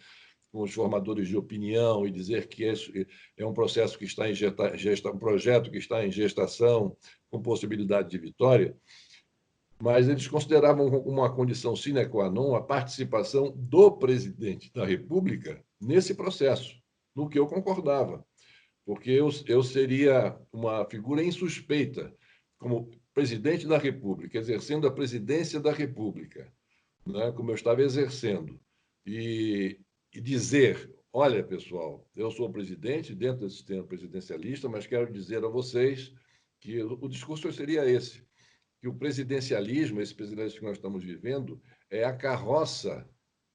com os formadores de opinião e dizer que esse é um processo que está um projeto que está em gestação, com possibilidade de vitória, mas eles consideravam como uma condição sine qua non a participação do presidente da República nesse processo, no que eu concordava, porque eu seria uma figura insuspeita como presidente da República, exercendo a presidência da República, né, como eu estava exercendo, e dizer: olha, pessoal, eu sou o presidente dentro desse sistema presidencialista, mas quero dizer a vocês que o discurso seria esse, que o presidencialismo, esse presidencialismo que nós estamos vivendo, é a carroça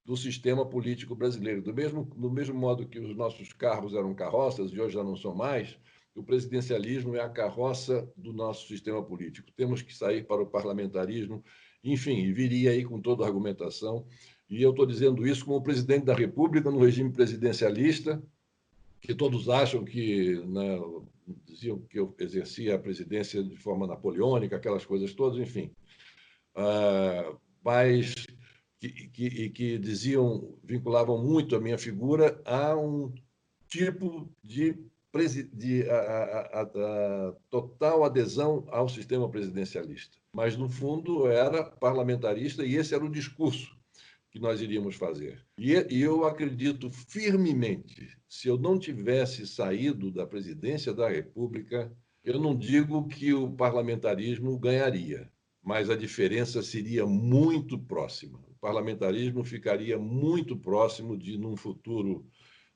do sistema político brasileiro. Do mesmo modo que os nossos carros eram carroças e hoje já não são mais, o presidencialismo é a carroça do nosso sistema político. Temos que sair para o parlamentarismo, enfim, e viria aí com toda a argumentação. E eu estou dizendo isso como presidente da República, no regime presidencialista, que todos acham que, né, diziam que eu exercia a presidência de forma napoleônica, aquelas coisas todas, enfim. Mas que vinculavam muito a minha figura a um tipo de total adesão ao sistema presidencialista. Mas, no fundo, era parlamentarista e esse era o discurso que nós iríamos fazer. E eu acredito firmemente, se eu não tivesse saído da presidência da República, eu não digo que o parlamentarismo ganharia, mas a diferença seria muito próxima. O parlamentarismo ficaria muito próximo de, num futuro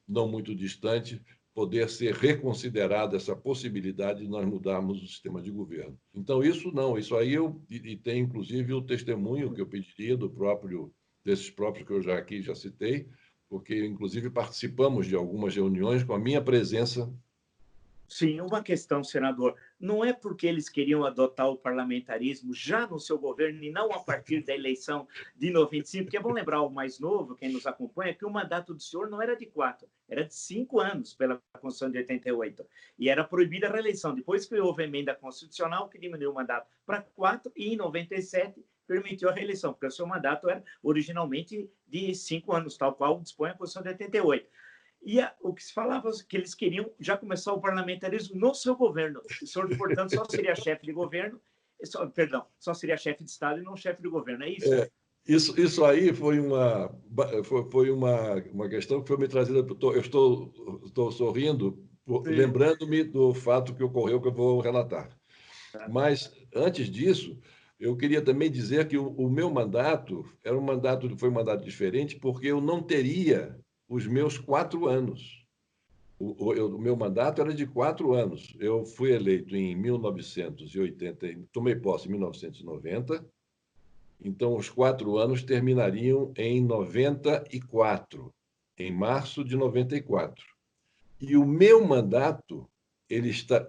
não muito distante, poder ser reconsiderada essa possibilidade de nós mudarmos o sistema de governo. Então, isso aí e tem inclusive o testemunho que eu pediria do próprio desses próprios que eu já citei, porque, inclusive, participamos de algumas reuniões com a minha presença. Sim, uma questão, senador. Não é porque eles queriam adotar o parlamentarismo já no seu governo e não a partir da eleição de 95, porque é bom lembrar o mais novo, quem nos acompanha, que o mandato do senhor não era de 4, era de 5 anos pela Constituição de 88. E era proibida a reeleição. Depois que houve a emenda constitucional que diminuiu o mandato para 4 e em 97 permitiu a reeleição, porque o seu mandato era originalmente de 5 anos, tal qual dispõe a Constituição de 88. E o que se falava que eles queriam já começar o parlamentarismo no seu governo. O senhor, portanto, só seria chefe de governo, só seria chefe de Estado e não chefe de governo, é isso? Isso aí foi uma questão que foi me trazida. Eu estou sorrindo, lembrando-me do fato que ocorreu, que eu vou relatar. Mas, antes disso, eu queria também dizer que o meu mandato foi um mandato diferente, porque eu não teria os meus 4 anos. O meu mandato era de 4 anos. Eu fui eleito em 1980, tomei posse em 1990, então os 4 anos terminariam em 94, em março de 94. E o meu mandato, ele está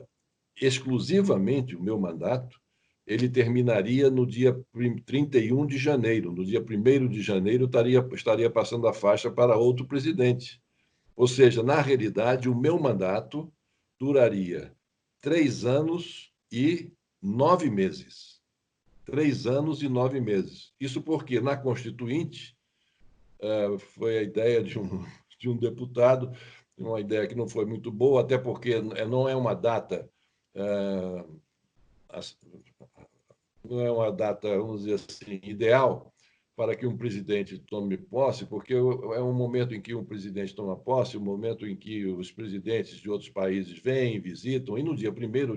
exclusivamente o meu mandato, ele terminaria no dia 31 de janeiro. No dia 1º de janeiro, estaria passando a faixa para outro presidente. Ou seja, na realidade, o meu mandato duraria 3 anos e 9 meses. 3 anos e 9 meses. Isso porque, na Constituinte, foi a ideia de um deputado, uma ideia que não foi muito boa, até porque não é uma data, não é uma data, vamos dizer assim, ideal para que um presidente tome posse, porque é um momento em que um presidente toma posse, um momento em que os presidentes de outros países vêm, visitam, e no dia 1º,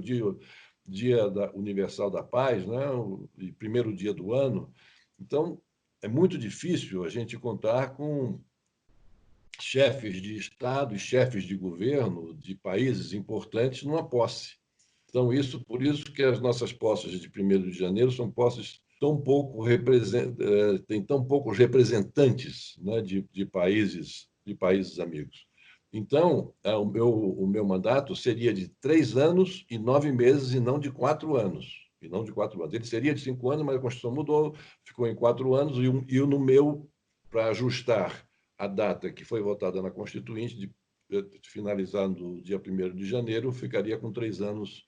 dia universal da paz, né? O primeiro dia do ano. Então, é muito difícil a gente contar com chefes de Estado e chefes de governo de países importantes numa posse. Então, por isso que as nossas posses de 1º de janeiro são posses têm tão poucos representantes, né, de países amigos. Então, o meu mandato seria de 3 anos e 9 meses e não de 4 anos. E não de 4 anos. Ele seria de 5 anos, mas a Constituição mudou, ficou em 4 anos, e no meu, para ajustar a data que foi votada na Constituinte, de finalizar no dia 1º de janeiro, ficaria com 3 anos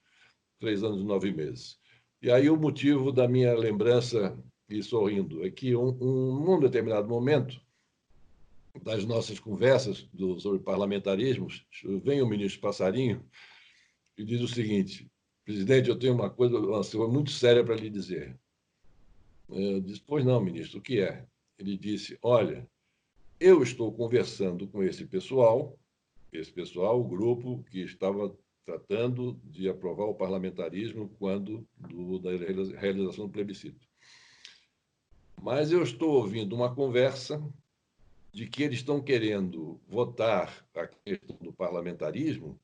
e 9 meses. E aí o motivo da minha lembrança, e sorrindo, é que num determinado momento das nossas conversas sobre parlamentarismos, vem o ministro Passarinho e diz o seguinte: presidente, eu tenho uma coisa muito séria para lhe dizer. Eu disse: pois não, ministro, o que é? Ele disse: olha, eu estou conversando com esse pessoal, o grupo que estava tratando de aprovar o parlamentarismo da realização do plebiscito. Mas eu estou ouvindo uma conversa de que eles estão querendo votar a questão do parlamentarismo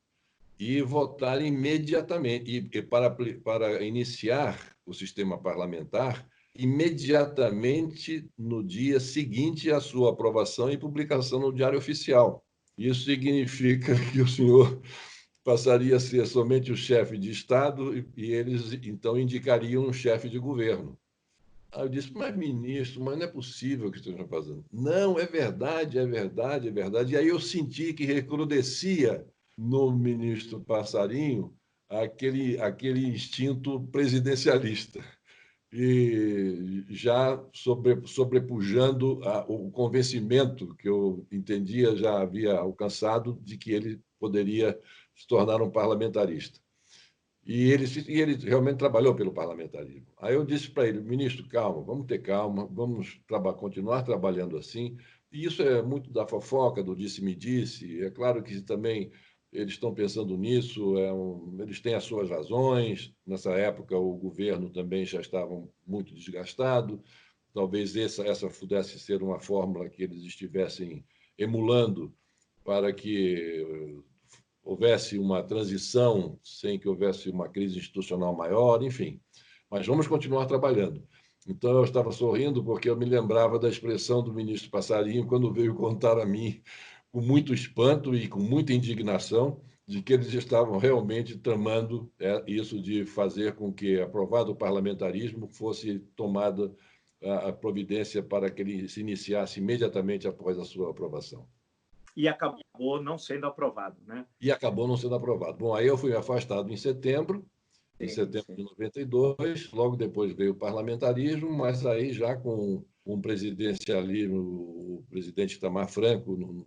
e votar imediatamente, e para iniciar o sistema parlamentar imediatamente no dia seguinte à sua aprovação e publicação no Diário Oficial. Isso significa que o senhor passaria a ser somente o chefe de Estado e eles, então, indicariam um chefe de governo. Aí eu disse: mas, ministro, mas não é possível que estejam fazendo. Não, é verdade, é verdade, é verdade. E aí eu senti que recrudescia no ministro Passarinho aquele instinto presidencialista, e já sobrepujando o convencimento que eu entendia já havia alcançado de que ele poderia se tornar um parlamentarista. E ele realmente trabalhou pelo parlamentarismo. Aí eu disse para ele: ministro, calma, vamos ter calma, vamos continuar trabalhando assim. E isso é muito da fofoca, do disse-me-disse. É claro que também eles estão pensando nisso, eles têm as suas razões. Nessa época, o governo também já estava muito desgastado. Talvez essa pudesse ser uma fórmula que eles estivessem emulando para que houvesse uma transição sem que houvesse uma crise institucional maior, enfim. Mas vamos continuar trabalhando. Então, eu estava sorrindo porque eu me lembrava da expressão do ministro Passarinho quando veio contar a mim, com muito espanto e com muita indignação, de que eles estavam realmente tramando isso de fazer com que, aprovado o parlamentarismo, fosse tomada a providência para que ele se iniciasse imediatamente após a sua aprovação. E acabou não sendo aprovado, né? E acabou não sendo aprovado. Bom, aí eu fui afastado em setembro Sim. de 92, logo depois veio o parlamentarismo, mas aí já com um presidencialismo, o presidente Itamar Franco no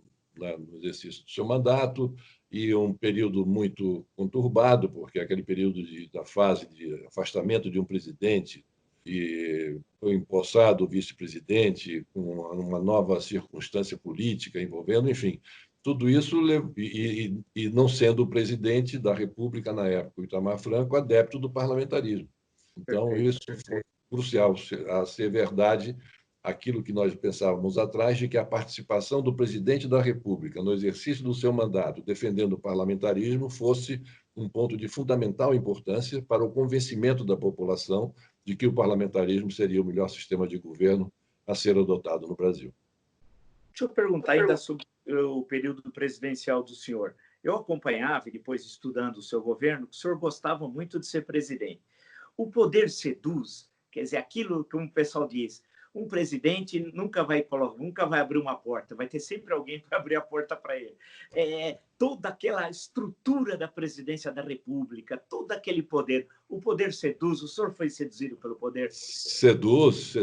exercício do seu mandato, e um período muito conturbado, porque aquele período da fase de afastamento de um presidente, e foi empossado o vice-presidente com uma nova circunstância política envolvendo, enfim, tudo isso, e não sendo o presidente da República na época, o Itamar Franco, adepto do parlamentarismo. Então, Perfeito. isso foi crucial, a ser verdade aquilo que nós pensávamos atrás, de que a participação do presidente da República no exercício do seu mandato, defendendo o parlamentarismo, fosse um ponto de fundamental importância para o convencimento da população de que o parlamentarismo seria o melhor sistema de governo a ser adotado no Brasil. Deixa eu perguntar ainda sobre o período presidencial do senhor. Eu acompanhava, e depois estudando o seu governo, que o senhor gostava muito de ser presidente. O poder seduz, quer dizer, aquilo que um pessoal diz, um presidente nunca vai abrir uma porta, vai ter sempre alguém para abrir a porta para ele. Toda aquela estrutura da presidência da República, todo aquele poder, o poder seduz, o senhor foi seduzido pelo poder? Seduz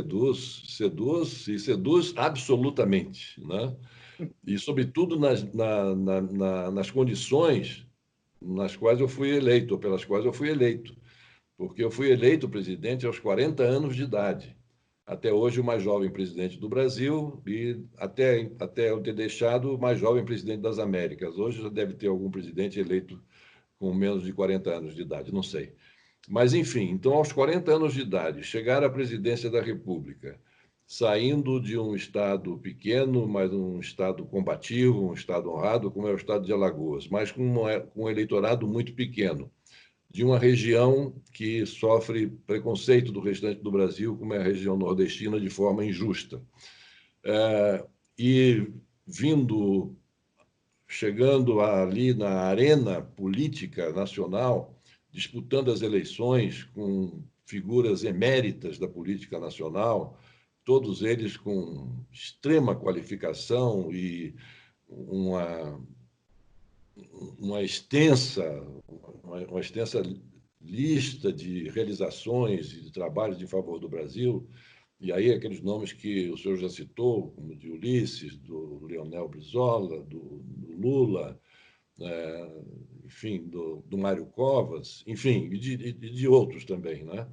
absolutamente, né? E, sobretudo, nas condições nas quais eu fui eleito, ou pelas quais eu fui eleito, porque eu fui eleito presidente aos 40 anos de idade, até hoje o mais jovem presidente do Brasil e até eu ter deixado o mais jovem presidente das Américas. Hoje já deve ter algum presidente eleito com menos de 40 anos de idade, não sei. Mas, enfim, então, aos 40 anos de idade, chegar à presidência da República, saindo de um estado pequeno, mas um estado combativo, um estado honrado, como é o estado de Alagoas, mas com um eleitorado muito pequeno, de uma região que sofre preconceito do restante do Brasil, como é a região nordestina, de forma injusta. E chegando ali na arena política nacional, disputando as eleições com figuras eméritas da política nacional, todos eles com extrema qualificação e uma, uma extensa, uma extensa lista de realizações e de trabalhos em favor do Brasil. E aí aqueles nomes que o senhor já citou, como de Ulisses, do Leonel Brizola, do Lula, enfim, do Mário Covas, enfim, e de outros também, né?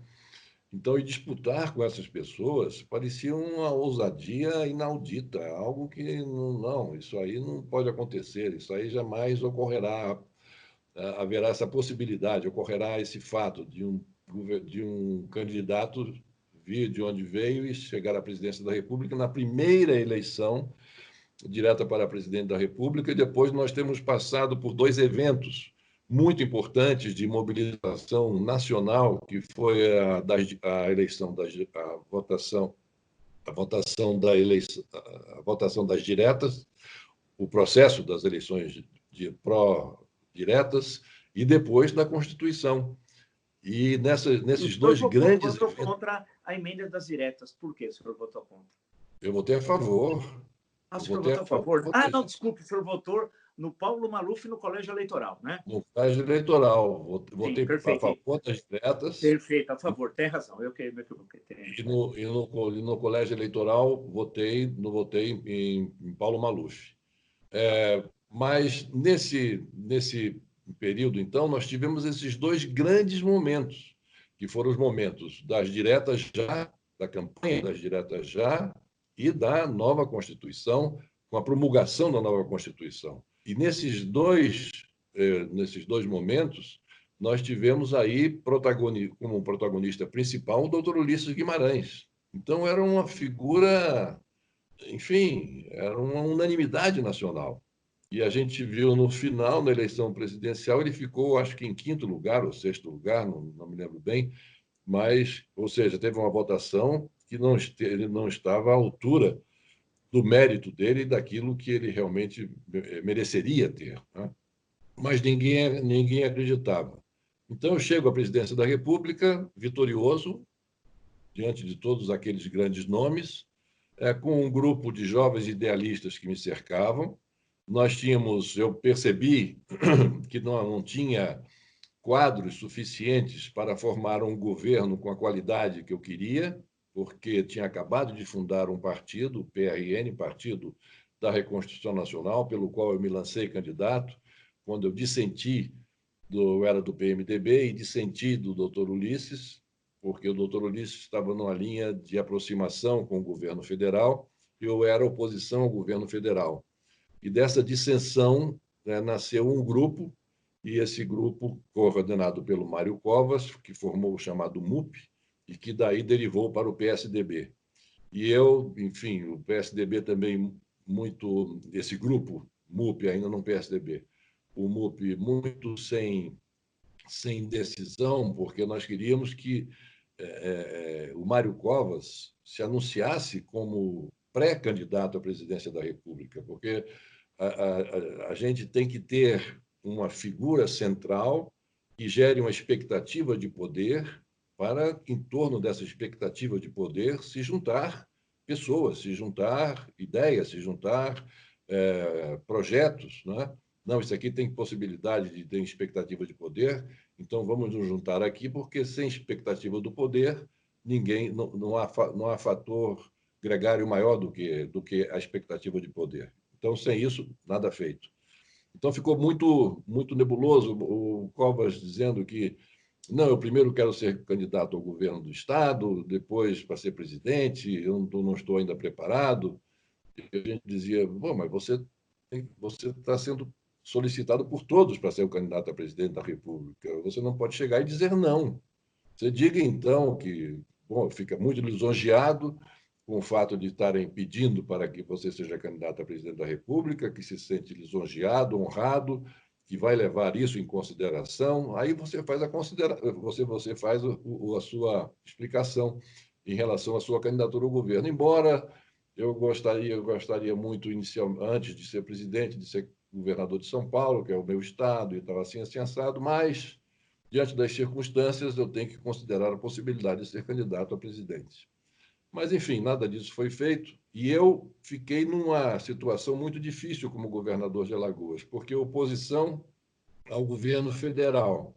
Então, e disputar com essas pessoas parecia uma ousadia inaudita, algo que não, isso aí não pode acontecer, isso aí jamais ocorrerá, haverá essa possibilidade, ocorrerá esse fato de um candidato vir de onde veio e chegar à presidência da República na primeira eleição direta para presidente da República, e depois nós temos passado por dois eventos muito importantes de mobilização nacional, que foi a eleição a votação das diretas, o processo das eleições de pró-diretas, e depois da Constituição. E O nesses senhor dois grandes votou eventos, contra a emenda das diretas. Por que o senhor votou contra? eu votei a favor. Ah, o Eu senhor votei votou a a favor? favor Ah, não, desculpe, o senhor votou no Paulo Maluf no colégio eleitoral, né? no colégio eleitoral. Sim, Votei a perfeito. favor das diretas Perfeito, a favor, tem razão. Eu que me equivoquei. no colégio eleitoral não votei em Paulo Maluf. Mas nesse período, então, nós tivemos esses dois grandes momentos, que foram os momentos das diretas já, da campanha das diretas já, e da nova Constituição, com a promulgação da nova Constituição. E nesses dois momentos, nós tivemos aí como protagonista principal o doutor Ulisses Guimarães. Então, era uma figura, enfim, era uma unanimidade nacional. E a gente viu no final, na eleição presidencial, ele ficou, acho que em quinto lugar ou sexto lugar, não me lembro bem, mas, ou seja, teve uma votação que ele não estava à altura do mérito dele e daquilo que ele realmente mereceria ter, né? Mas ninguém acreditava. Então, eu chego à presidência da República vitorioso, diante de todos aqueles grandes nomes, com um grupo de jovens idealistas que me cercavam. Eu percebi que não tinha quadros suficientes para formar um governo com a qualidade que eu queria, porque tinha acabado de fundar um partido, o PRN, Partido da Reconstrução Nacional, pelo qual eu me lancei candidato, quando eu dissenti era do PMDB e dissenti do doutor Ulisses, porque o doutor Ulisses estava numa linha de aproximação com o governo federal e eu era oposição ao governo federal. E dessa dissensão, né, nasceu um grupo, e esse grupo, coordenado pelo Mário Covas, que formou o chamado MUP, e que daí derivou para o PSDB. E eu, enfim, o PSDB também esse grupo, MUP, ainda não PSDB, o MUP muito sem decisão, porque nós queríamos que o Mário Covas se anunciasse como pré-candidato à presidência da República, porque a gente tem que ter uma figura central que gere uma expectativa de poder para, em torno dessa expectativa de poder, se juntar pessoas, se juntar ideias, se juntar projetos, né? Não, isso aqui tem possibilidade de ter expectativa de poder, então vamos nos juntar aqui, porque sem expectativa do poder, não há fator gregário maior do que a expectativa de poder. Então, sem isso, nada feito. Então, ficou muito nebuloso o Covas dizendo que não, eu primeiro quero ser candidato ao governo do Estado, depois para ser presidente, eu não estou ainda preparado. E a gente dizia, bom, mas você está sendo solicitado por todos para ser o candidato a presidente da República. Você não pode chegar e dizer não. Você diga, então, que bom, fica muito lisonjeado com o fato de estarem pedindo para que você seja candidato a presidente da República, que se sente lisonjeado, honrado, que vai levar isso em consideração. Aí você faz você faz a sua explicação em relação à sua candidatura ao governo. Embora eu gostaria muito, antes de ser presidente, de ser governador de São Paulo, que é o meu estado, e tal, assim assado, mas, diante das circunstâncias, eu tenho que considerar a possibilidade de ser candidato a presidente. Mas, enfim, nada disso foi feito, e eu fiquei numa situação muito difícil como governador de Alagoas, porque oposição ao governo federal,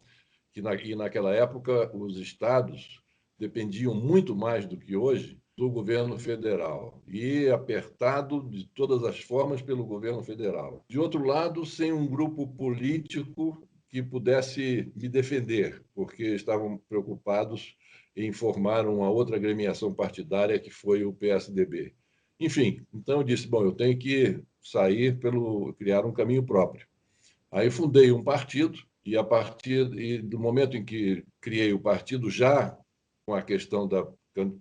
e naquela época os estados dependiam muito mais do que hoje do governo federal e apertado de todas as formas pelo governo federal. De outro lado, sem um grupo político que pudesse me defender, porque estavam preocupados em formar uma outra agremiação partidária que foi o PSDB. Enfim, então eu disse, bom, eu tenho que criar um caminho próprio. Aí fundei um partido e do momento em que criei o partido, já com a questão da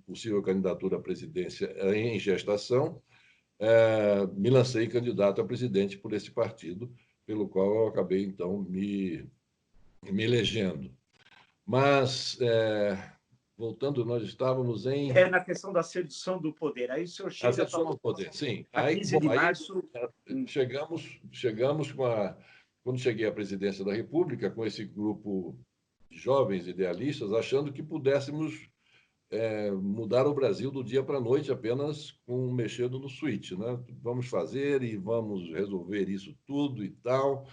possível candidatura à presidência em gestação, me lancei candidato a presidente por esse partido, pelo qual eu acabei, então, me elegendo. Mas, voltando, nós estávamos em... na questão da sedução do poder. Aí o senhor chega... A sedução do poder, sim. A 15 de março... Chegamos quando cheguei à presidência da República, com esse grupo de jovens idealistas, achando que pudéssemos mudar o Brasil do dia para a noite apenas mexendo no switch, né? Vamos fazer e vamos resolver isso tudo e tal.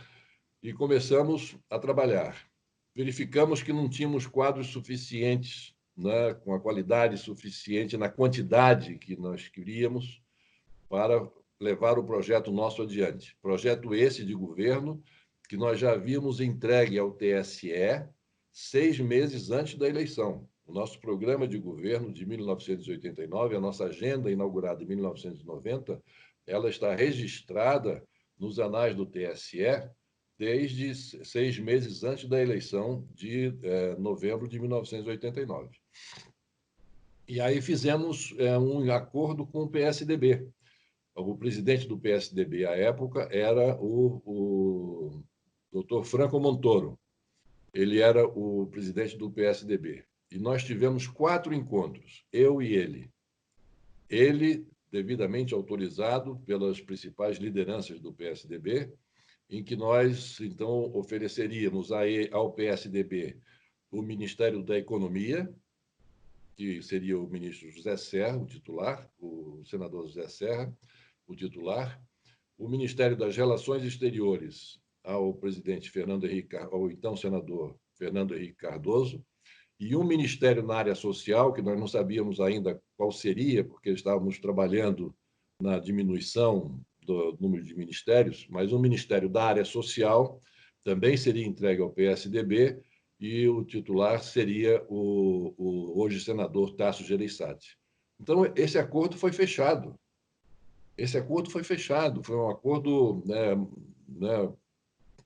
E começamos a trabalhar. Verificamos que não tínhamos quadros suficientes, né, com a qualidade suficiente, na quantidade que nós queríamos para levar o projeto nosso adiante. Projeto esse de governo que nós já havíamos entregue ao TSE 6 meses antes da eleição. O nosso programa de governo de 1989, a nossa agenda inaugurada em 1990, ela está registrada nos anais do TSE desde 6 meses antes da eleição de novembro de 1989. E aí fizemos um acordo com o PSDB. O presidente do PSDB à época era o doutor Franco Montoro. Ele era o presidente do PSDB. e nós tivemos 4 encontros, eu e ele. Ele, devidamente autorizado pelas principais lideranças do PSDB, em que nós, então, ofereceríamos ao PSDB o Ministério da Economia, que seria o ministro José Serra, o titular, o senador José Serra, o titular, o Ministério das Relações Exteriores ao presidente Fernando Henrique, ao então senador Fernando Henrique Cardoso, e um ministério na área social, que nós não sabíamos ainda qual seria, porque estávamos trabalhando na diminuição do número de ministérios, mas um ministério da área social também seria entregue ao PSDB, e o titular seria o hoje senador Tasso Gereissati. Então, esse acordo foi fechado. Esse acordo foi fechado, foi um acordo,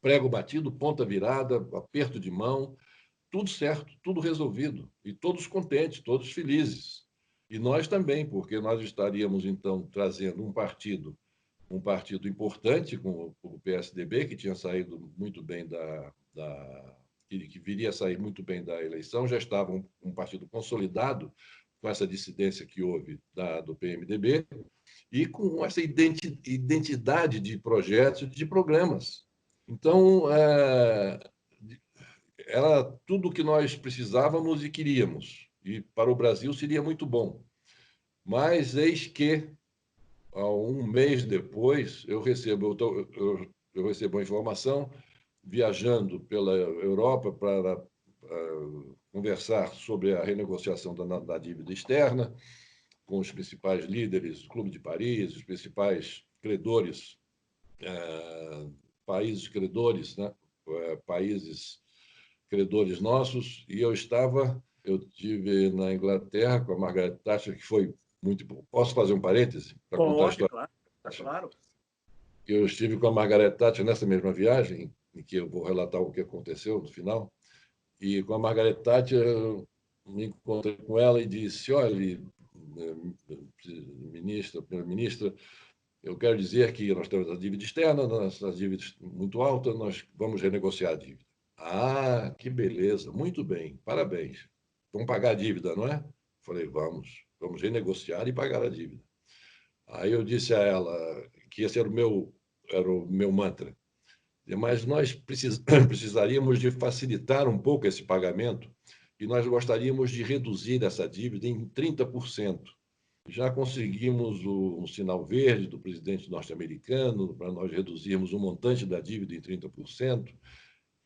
prego batido, ponta virada, aperto de mão, tudo certo, tudo resolvido, e todos contentes, todos felizes. E nós também, porque nós estaríamos, então, trazendo um partido importante, com o PSDB, que tinha saído muito bem que viria a sair muito bem da eleição, já estava um partido consolidado com essa dissidência que houve do PMDB, e com essa identidade de projetos e de programas. Então, era tudo o que nós precisávamos e queríamos, e para o Brasil seria muito bom. Mas eis que, um mês depois, eu recebo a informação, viajando pela Europa para conversar sobre a renegociação da dívida externa, com os principais líderes do Clube de Paris, os principais credores, países credores, né? Países credores nossos, e eu tive na Inglaterra com a Margaret Thatcher, que foi muito bom. Posso fazer um parêntese para contar a história? Claro, claro. Eu estive com a Margaret Thatcher nessa mesma viagem, em que eu vou relatar o que aconteceu no final, e com a Margaret Thatcher eu me encontrei com ela e disse: olha, primeira-ministra, eu quero dizer que nós temos a dívida externa, as dívidas muito altas, nós vamos renegociar a dívida. Ah, que beleza, muito bem, parabéns. Vamos pagar a dívida, não é? Falei, vamos renegociar e pagar a dívida. Aí eu disse a ela que esse era o meu mantra. Mas nós precisaríamos de facilitar um pouco esse pagamento e nós gostaríamos de reduzir essa dívida em 30%. Já conseguimos um sinal verde do presidente norte-americano para nós reduzirmos o montante da dívida em 30%,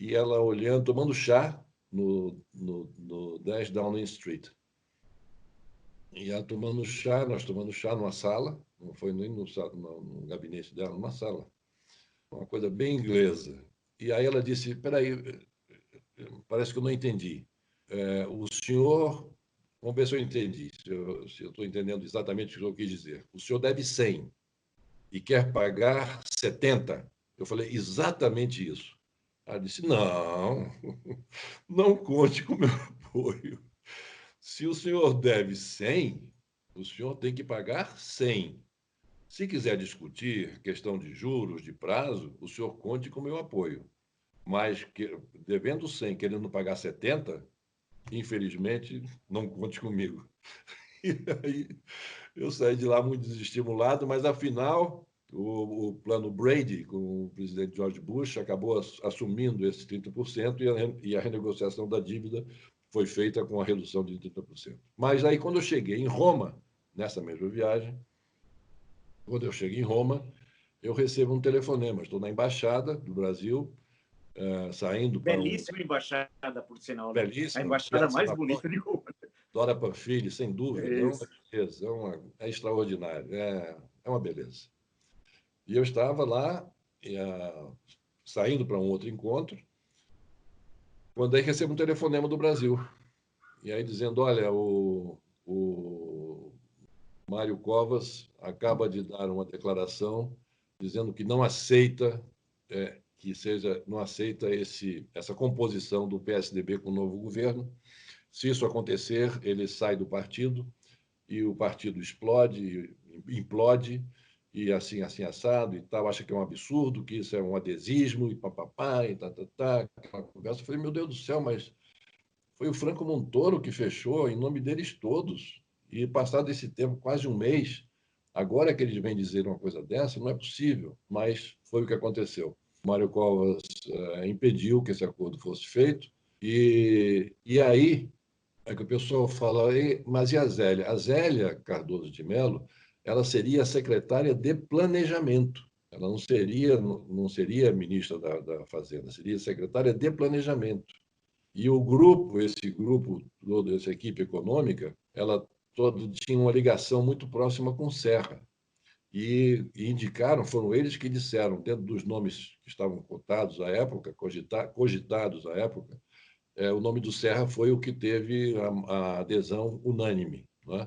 e ela olhando, tomando chá no 10 Downing Street. E ela tomando chá, nós tomando chá numa sala, não foi nem no gabinete dela, numa sala. Uma coisa bem inglesa. E aí ela disse, espera aí, parece que eu não entendi. O senhor, vamos ver se eu entendi, se eu estou entendendo exatamente o que eu quis dizer. O senhor deve 100 e quer pagar 70. Eu falei, exatamente isso. Ela disse, não, não conte com o meu apoio. Se o senhor deve 100, o senhor tem que pagar 100. Se quiser discutir questão de juros, de prazo, o senhor conte com o meu apoio. Mas devendo 100, querendo pagar 70, infelizmente, não conte comigo. E aí eu saí de lá muito desestimulado, mas afinal o plano Brady, com o presidente George Bush, acabou assumindo esses 30% e a renegociação da dívida foi feita com a redução de 30%. Mas aí, quando eu cheguei em Roma, nessa mesma viagem, quando eu chego em Roma, eu recebo um telefonema. Estou na Embaixada do Brasil, saindo para Belíssima embaixada, por sinal, né? A belíssima embaixada mais bonita de Roma. Dora Pamphili, sem dúvida, é uma Isso. beleza, é extraordinário, é uma beleza. E eu estava lá, saindo para um outro encontro, quando aí recebo um telefonema do Brasil, e aí dizendo, olha, o Mário Covas acaba de dar uma declaração dizendo que não aceita não aceita essa composição do PSDB com o novo governo. Se isso acontecer, ele sai do partido e o partido explode, implode, e assim assado e tal, acha que é um absurdo, que isso é um adesismo, e papapá, e aquela conversa. Eu falei, meu Deus do céu, mas Foi o Franco Montoro que fechou em nome deles todos. E passado esse tempo, quase um mês, agora que eles vêm dizer uma coisa dessa, não é possível, mas foi o que aconteceu. Mário Covas impediu que esse acordo fosse feito, e aí é que o pessoal fala, mas e a Zélia? A Zélia Cardoso de Mello, ela seria a secretária de Planejamento. Ela não seria ministra da Fazenda, seria secretária de Planejamento. E o grupo, esse grupo, toda essa equipe econômica, ela toda tinha uma ligação muito próxima com Serra. E indicaram, foram eles que disseram, dentro dos nomes que estavam cotados à época, cogitados à época, o nome do Serra foi o que teve a adesão unânime. Né?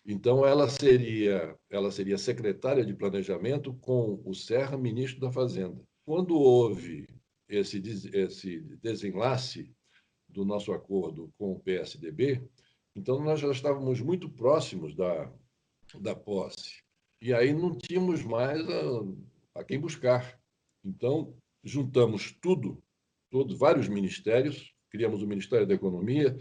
Então, ela seria secretária de Planejamento com o Serra, ministro da Fazenda. Quando houve esse desenlace do nosso acordo com o PSDB, então nós já estávamos muito próximos da posse. E aí não tínhamos mais a quem buscar. Então, juntamos todos, vários ministérios, criamos o Ministério da Economia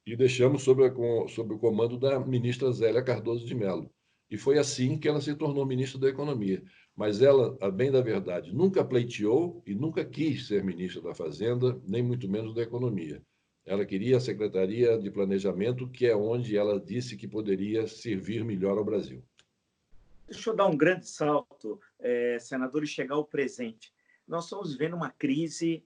e deixamos sob o comando da ministra Zélia Cardoso de Mello. E foi assim que ela se tornou ministra da Economia. Mas ela, a bem da verdade, nunca pleiteou e nunca quis ser ministra da Fazenda, nem muito menos da Economia. Ela queria a Secretaria de Planejamento, que é onde ela disse que poderia servir melhor ao Brasil. Deixa eu dar um grande salto, senador, e chegar ao presente. Nós estamos vivendo uma crise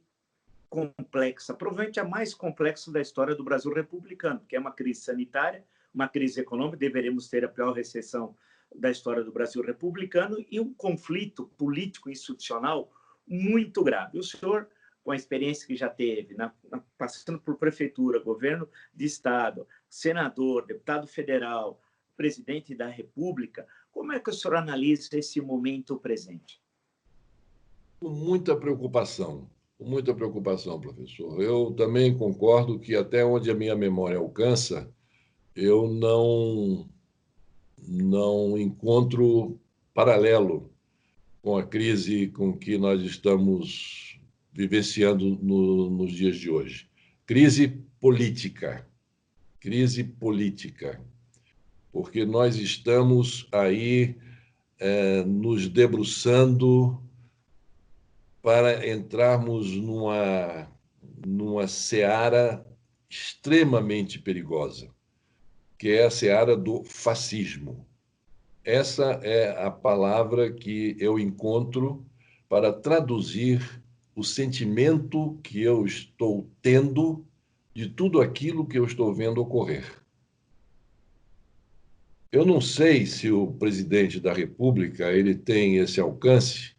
complexa, provavelmente a mais complexa da história do Brasil republicano, que é uma crise sanitária, uma crise econômica, deveremos ter a pior recessão da história do Brasil republicano e um conflito político institucional muito grave. O senhor, com a experiência que já teve, passando por prefeitura, governo de estado, senador, deputado federal, presidente da República, como é que o senhor analisa esse momento presente? Com muita preocupação, professor. Eu também concordo que até onde a minha memória alcança, eu não encontro paralelo com a crise com que nós estamos vivenciando nos dias de hoje. Crise política, porque nós estamos aí nos debruçando para entrarmos numa seara extremamente perigosa, que é a seara do fascismo. Essa é a palavra que eu encontro para traduzir o sentimento que eu estou tendo de tudo aquilo que eu estou vendo ocorrer. Eu não sei se o presidente da República ele tem esse alcance,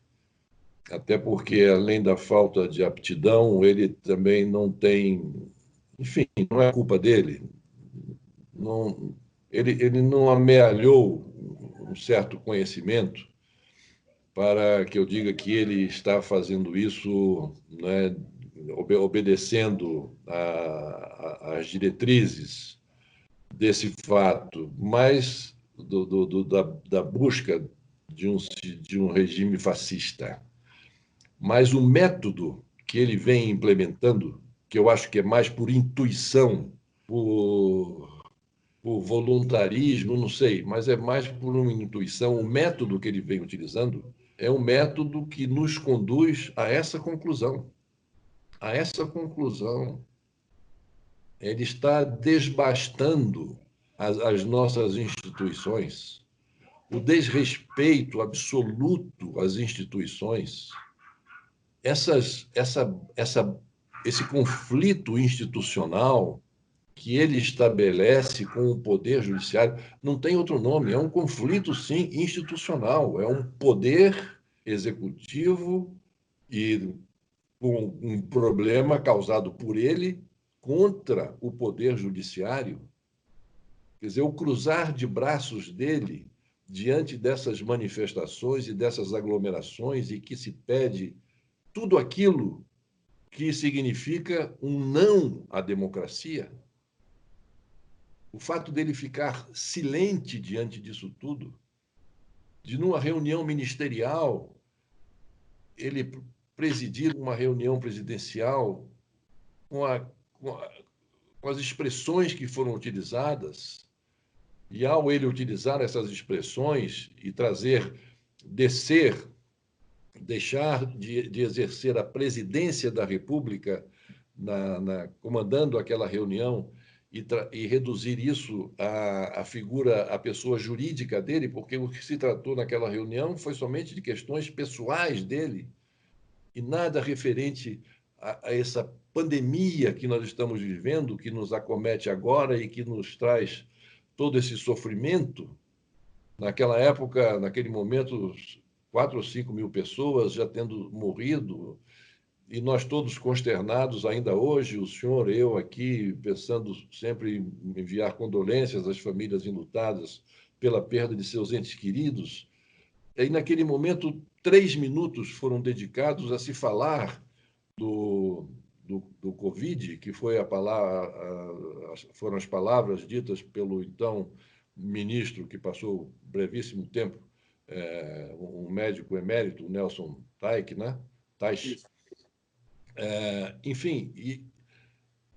até porque, além da falta de aptidão, ele também não tem. Enfim, não é culpa dele. Não, ele não amealhou um certo conhecimento para que eu diga que ele está fazendo isso, né, obedecendo às diretrizes desse fato, mas da busca de um regime fascista. Mas o método que ele vem implementando, que eu acho que é mais por intuição, por voluntarismo, não sei, mas é mais por uma intuição, o método que ele vem utilizando é um método que nos conduz a essa conclusão. A essa conclusão. Ele está desbastando as nossas instituições, o desrespeito absoluto às instituições, esse conflito institucional que ele estabelece com o Poder Judiciário, não tem outro nome, é um conflito, sim, institucional, é um poder executivo e com um problema causado por ele contra o Poder Judiciário. Quer dizer, o cruzar de braços dele diante dessas manifestações e dessas aglomerações e que se pede tudo aquilo que significa um não à democracia, o fato dele ficar silente diante disso tudo, de numa reunião ministerial, ele presidir uma reunião presidencial com com as expressões que foram utilizadas, e ao ele utilizar essas expressões e deixar de exercer a presidência da República, comandando aquela reunião, e reduzir isso à figura, à pessoa jurídica dele, porque o que se tratou naquela reunião foi somente de questões pessoais dele, e nada referente a essa pandemia que nós estamos vivendo, que nos acomete agora e que nos traz todo esse sofrimento. Naquela época, naquele momento, 4 ou 5 mil pessoas já tendo morrido, e nós todos consternados ainda hoje, o senhor, eu aqui, pensando sempre em enviar condolências às famílias enlutadas pela perda de seus entes queridos. E naquele momento, 3 minutos foram dedicados a se falar do Covid, que foi foram as palavras ditas pelo então ministro, que passou brevíssimo tempo, um médico emérito, Nelson Teich, né? Teich. Enfim,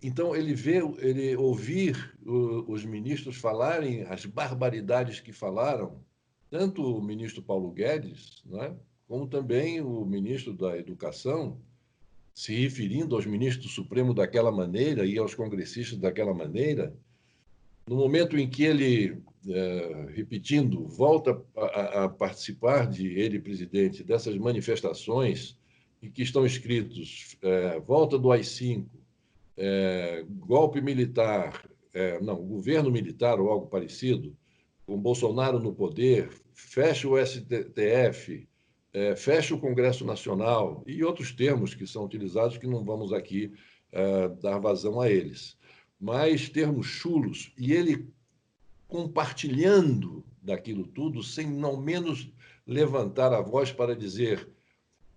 então ele ouvir os ministros falarem as barbaridades que falaram, tanto o ministro Paulo Guedes, né, como também o ministro da Educação, se referindo aos ministros do Supremo daquela maneira e aos congressistas daquela maneira, no momento em que ele, repetindo, volta a participar ele, presidente, dessas manifestações em que estão escritos volta do AI-5, golpe militar, não, governo militar ou algo parecido, com Bolsonaro no poder, fecha o STF, fecha o Congresso Nacional e outros termos que são utilizados que não vamos aqui dar vazão a eles. Mas termos chulos, e ele compartilhando daquilo tudo, sem ao menos levantar a voz para dizer: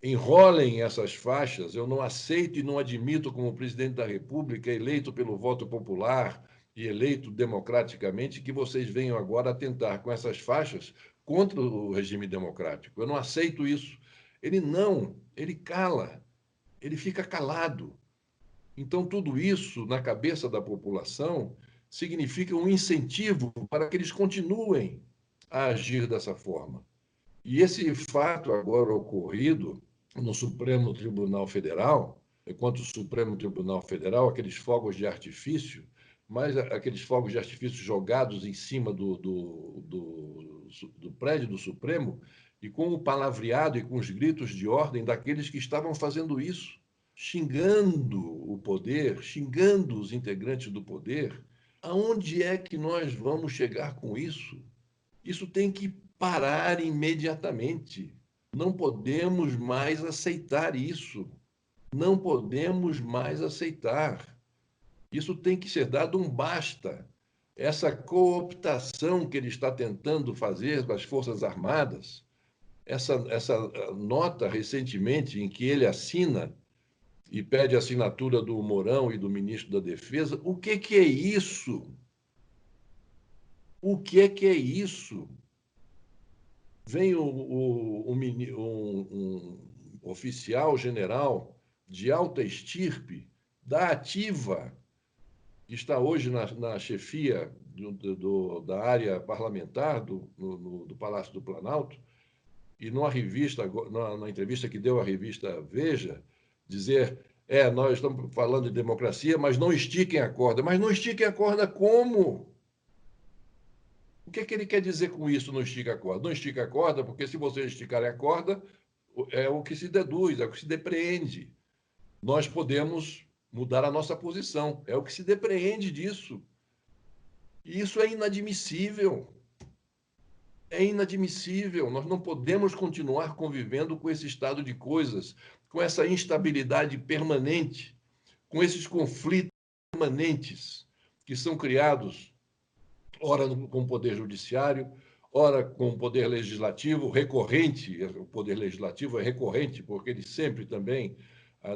enrolem essas faixas, eu não aceito e não admito como presidente da República, eleito pelo voto popular e eleito democraticamente, que vocês venham agora atentar com essas faixas contra o regime democrático. Eu não aceito isso. Ele cala, ele fica calado. Então, tudo isso, na cabeça da população, significa um incentivo para que eles continuem a agir dessa forma. E esse fato agora ocorrido no Supremo Tribunal Federal, enquanto o Supremo Tribunal Federal, aqueles fogos de artifício, mas aqueles fogos de artifício jogados em cima do prédio do Supremo, e com o palavreado e com os gritos de ordem daqueles que estavam fazendo isso, xingando o poder, xingando os integrantes do poder. Aonde é que nós vamos chegar com isso? Isso tem que parar imediatamente. Não podemos mais aceitar isso. Não podemos mais aceitar. Isso tem que ser dado um basta. Essa cooptação que ele está tentando fazer com as Forças Armadas, essa nota recentemente em que ele assina e pede a assinatura do Mourão e do ministro da Defesa, o que é isso? O que é isso? Vem um oficial general de alta estirpe da Ativa, que está hoje na chefia da área parlamentar do Palácio do Planalto, e na entrevista que deu à revista Veja, dizer: nós estamos falando de democracia, mas não estiquem a corda. Mas não estiquem a corda como? O que é que ele quer dizer com isso, não estica a corda? Não estica a corda, porque se vocês esticarem a corda, é o que se deduz, é o que se depreende. Nós podemos mudar a nossa posição, é o que se depreende disso. E isso é inadmissível. É inadmissível. Nós não podemos continuar convivendo com esse estado de coisas, com essa instabilidade permanente, com esses conflitos permanentes que são criados ora com o Poder Judiciário, ora com o Poder Legislativo, recorrente. O Poder Legislativo é recorrente, porque ele sempre também,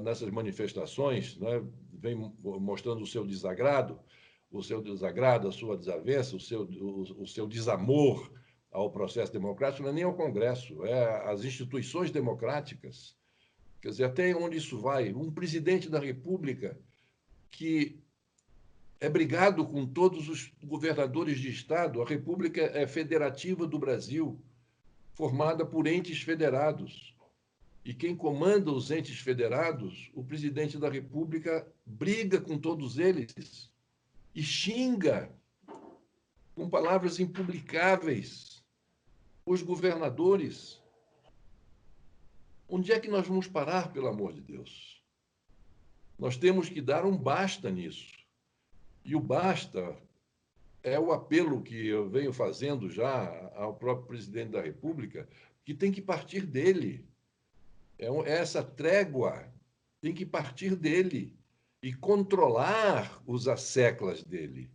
nessas manifestações, né, vem mostrando o seu desagrado, a sua desavença, o seu desamor ao processo democrático, não é nem ao Congresso, é às instituições democráticas. Quer dizer, até onde isso vai? Um presidente da República que é brigado com todos os governadores de Estado. A República é federativa do Brasil, formada por entes federados. E quem comanda os entes federados, o presidente da República, briga com todos eles e xinga com palavras impublicáveis os governadores. Onde é que nós vamos parar, pelo amor de Deus? Nós temos que dar um basta nisso. E o basta é o apelo que eu venho fazendo já ao próprio presidente da República, que tem que partir dele. Essa trégua tem que partir dele e controlar os asseclas dele.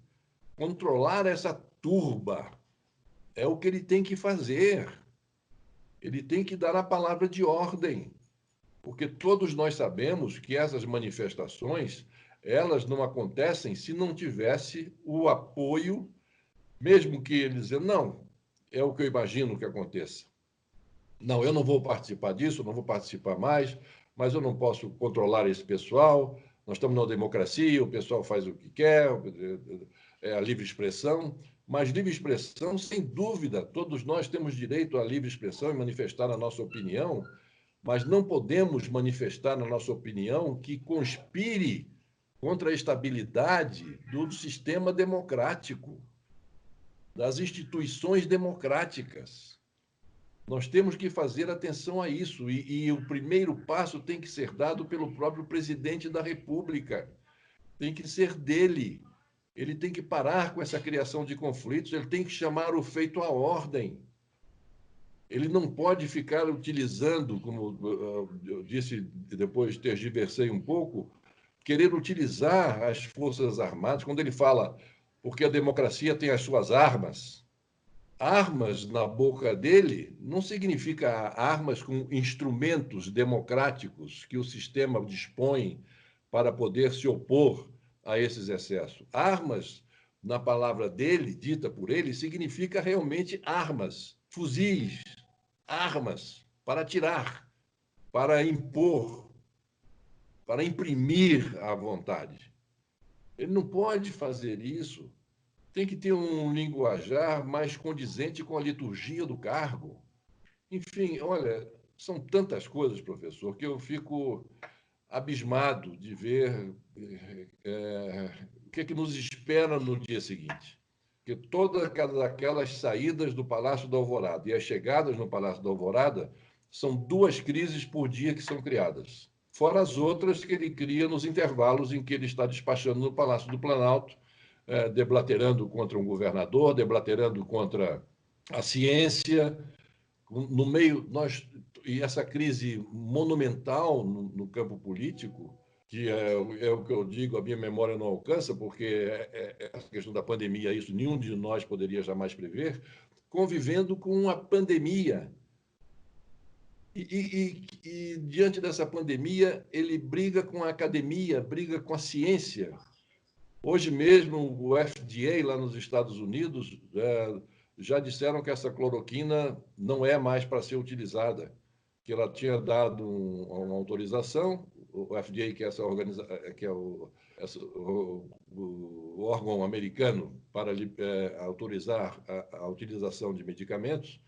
Controlar essa turba é o que ele tem que fazer. Ele tem que dar a palavra de ordem, porque todos nós sabemos que essas manifestações, elas não acontecem se não tivesse o apoio, mesmo que eles dizem, não, é o que eu imagino que aconteça. Não, eu não vou participar disso, não vou participar mais, mas eu não posso controlar esse pessoal. Nós estamos numa democracia, o pessoal faz o que quer, é a livre expressão. Mas livre expressão, sem dúvida, todos nós temos direito à livre expressão e manifestar a nossa opinião, mas não podemos manifestar a nossa opinião que conspire contra a estabilidade do sistema democrático, das instituições democráticas. Nós temos que fazer atenção a isso, e o primeiro passo tem que ser dado pelo próprio presidente da República, tem que ser dele. Ele tem que parar com essa criação de conflitos, ele tem que chamar o feito à ordem. Ele não pode ficar utilizando, como eu disse, depois tergiversei um pouco, querer utilizar as Forças Armadas, quando ele fala, porque a democracia tem as suas armas. Armas na boca dele não significa armas com instrumentos democráticos que o sistema dispõe para poder se opor a esses excessos. Armas, na palavra dele, dita por ele, significa realmente armas, fuzis, armas para atirar, para impor, para imprimir a vontade. Ele não pode fazer isso. Tem que ter um linguajar mais condizente com a liturgia do cargo. Enfim, olha, são tantas coisas, professor, que eu fico abismado de ver o que nos espera no dia seguinte. Porque todas aquelas saídas do Palácio da Alvorada e as chegadas no Palácio da Alvorada são 2 crises por dia que são criadas. Fora as outras que ele cria nos intervalos em que ele está despachando no Palácio do Planalto, deblaterando contra um governador, deblaterando contra a ciência. No meio, e essa crise monumental no campo político, que é o que eu digo, a minha memória não alcança, porque essa questão da pandemia, isso nenhum de nós poderia jamais prever, convivendo com a pandemia. E diante dessa pandemia, ele briga com a academia, briga com a ciência. Hoje mesmo, o FDA, lá nos Estados Unidos, já disseram que essa cloroquina não é mais para ser utilizada, que ela tinha dado uma autorização, o FDA, que é, o órgão americano para autorizar a utilização de medicamentos,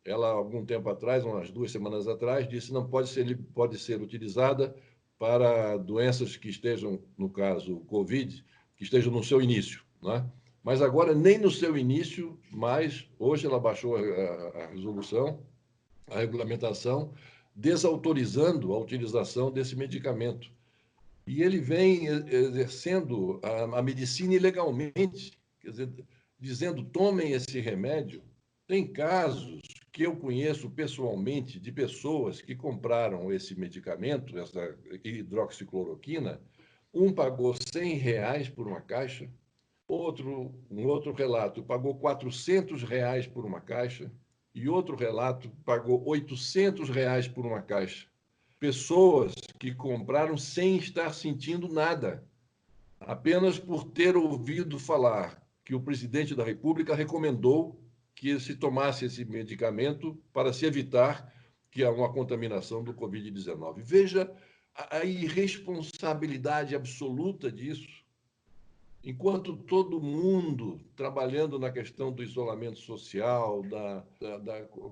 ela, algum tempo atrás, umas 2 semanas atrás, disse que não pode ser utilizada para doenças que estejam, no caso, Covid, que estejam no seu início, né? Mas agora, nem no seu início, mas hoje ela baixou a resolução, a regulamentação, desautorizando a utilização desse medicamento. E ele vem exercendo a medicina ilegalmente, quer dizer, dizendo, tomem esse remédio. Tem casos que eu conheço pessoalmente de pessoas que compraram esse medicamento, essa hidroxicloroquina, um pagou R$100 por uma caixa, um outro relato pagou R$400 por uma caixa, e outro relato pagou R$800 por uma caixa. Pessoas que compraram sem estar sentindo nada, apenas por ter ouvido falar que o presidente da República recomendou que se tomasse esse medicamento para se evitar que há uma contaminação do Covid-19. Veja a irresponsabilidade absoluta disso. enquanto todo mundo trabalhando na questão do isolamento social,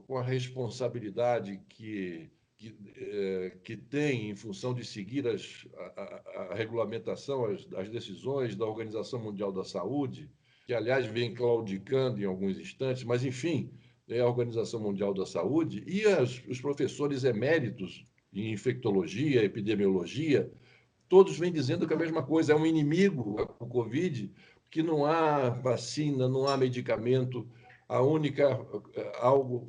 com a responsabilidade que tem em função de seguir a regulamentação, as decisões da Organização Mundial da Saúde, que, aliás, vem claudicando em alguns instantes, mas, enfim, é a Organização Mundial da Saúde, e os professores eméritos em infectologia, epidemiologia, todos vêm dizendo que a mesma coisa, é um inimigo, o Covid, que não há vacina, não há medicamento. A única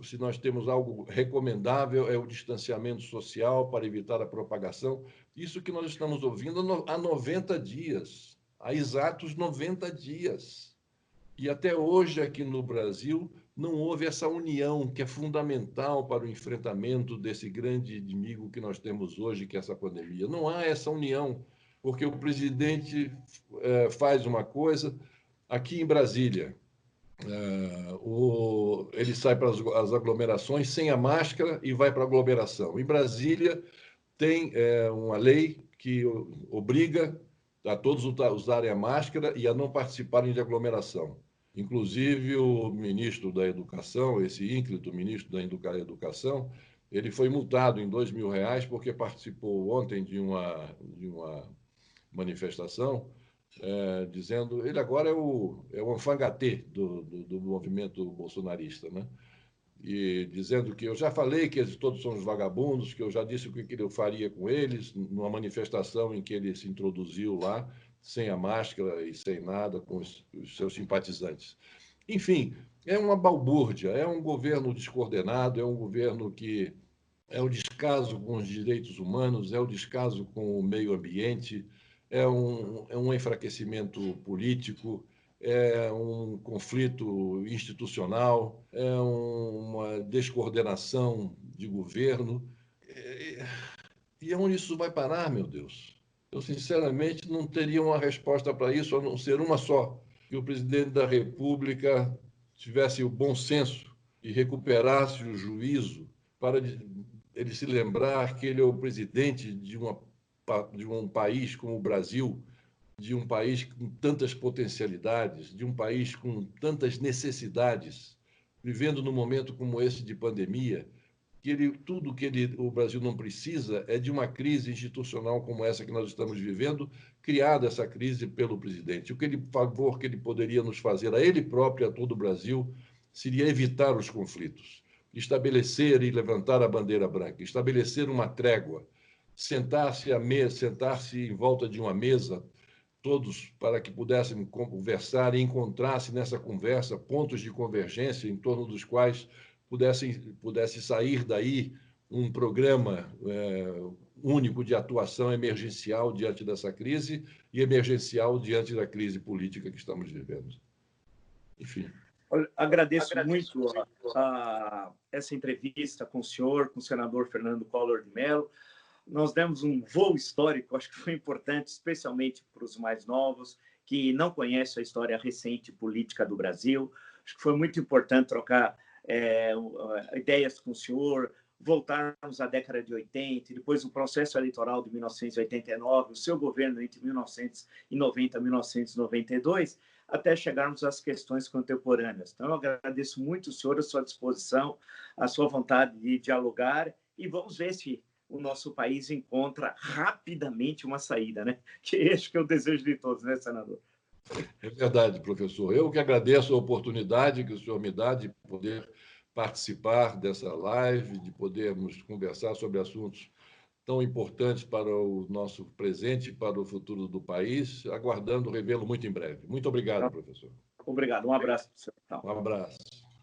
se nós temos algo recomendável é o distanciamento social para evitar a propagação. Isso que nós estamos ouvindo há 90 dias, há exatos 90 dias. E até hoje, aqui no Brasil, não houve essa união que é fundamental para o enfrentamento desse grande inimigo que nós temos hoje, que é essa pandemia. Não há essa união, porque o presidente faz uma coisa. Aqui em Brasília, ele sai para as aglomerações sem a máscara e vai para a aglomeração. Em Brasília, tem uma lei que obriga a todos usarem a máscara e a não participarem de aglomeração. Inclusive, o ministro da Educação, esse ínclito ministro da Educação, ele foi multado em R$ 2.000 porque participou ontem de uma manifestação dizendo... Ele agora é o alfangatê do movimento bolsonarista, né? E dizendo que eu já falei que eles todos são os vagabundos, que eu já disse o que eu faria com eles, numa manifestação em que ele se introduziu lá, sem a máscara e sem nada, com os seus simpatizantes. Enfim, é uma balbúrdia, é um governo descoordenado, é um governo que é o descaso com os direitos humanos, é o descaso com o meio ambiente, é um enfraquecimento político, é um conflito institucional, é uma descoordenação de governo. E onde isso vai parar, meu Deus? Eu, sinceramente, não teria uma resposta para isso, a não ser uma só: que o presidente da República tivesse o bom senso e recuperasse o juízo para ele se lembrar que ele é o presidente de um país como o Brasil, de um país com tantas potencialidades, de um país com tantas necessidades, vivendo num momento como esse de pandemia, tudo que o Brasil não precisa é de uma crise institucional como essa que nós estamos vivendo, criada essa crise pelo presidente. O favor que ele poderia nos fazer a ele próprio e a todo o Brasil seria evitar os conflitos, estabelecer e levantar a bandeira branca, estabelecer uma trégua, sentar-se em volta de uma mesa, todos, para que pudéssemos conversar e encontrasse nessa conversa pontos de convergência em torno dos quais pudesse sair daí um programa único de atuação emergencial diante dessa crise e emergencial diante da crise política que estamos vivendo. Enfim. Agradeço muito essa entrevista com o senhor, com o senador Fernando Collor de Mello. Nós demos um voo histórico, acho que foi importante, especialmente para os mais novos, que não conhecem a história recente política do Brasil. Acho que foi muito importante trocar ideias com o senhor, voltarmos à década de 80, depois o processo eleitoral de 1989, o seu governo entre 1990 e 1992, até chegarmos às questões contemporâneas. Então, eu agradeço muito o senhor, a sua disposição, a sua vontade de dialogar, e vamos ver se o nosso país encontra rapidamente uma saída, né? Que acho que é o desejo de todos, né, senador? É verdade, professor. Eu que agradeço a oportunidade que o senhor me dá de poder participar dessa live, de podermos conversar sobre assuntos tão importantes para o nosso presente e para o futuro do país, aguardando revê-lo muito em breve. Muito obrigado, professor. Obrigado. Um abraço para o senhor. Um abraço.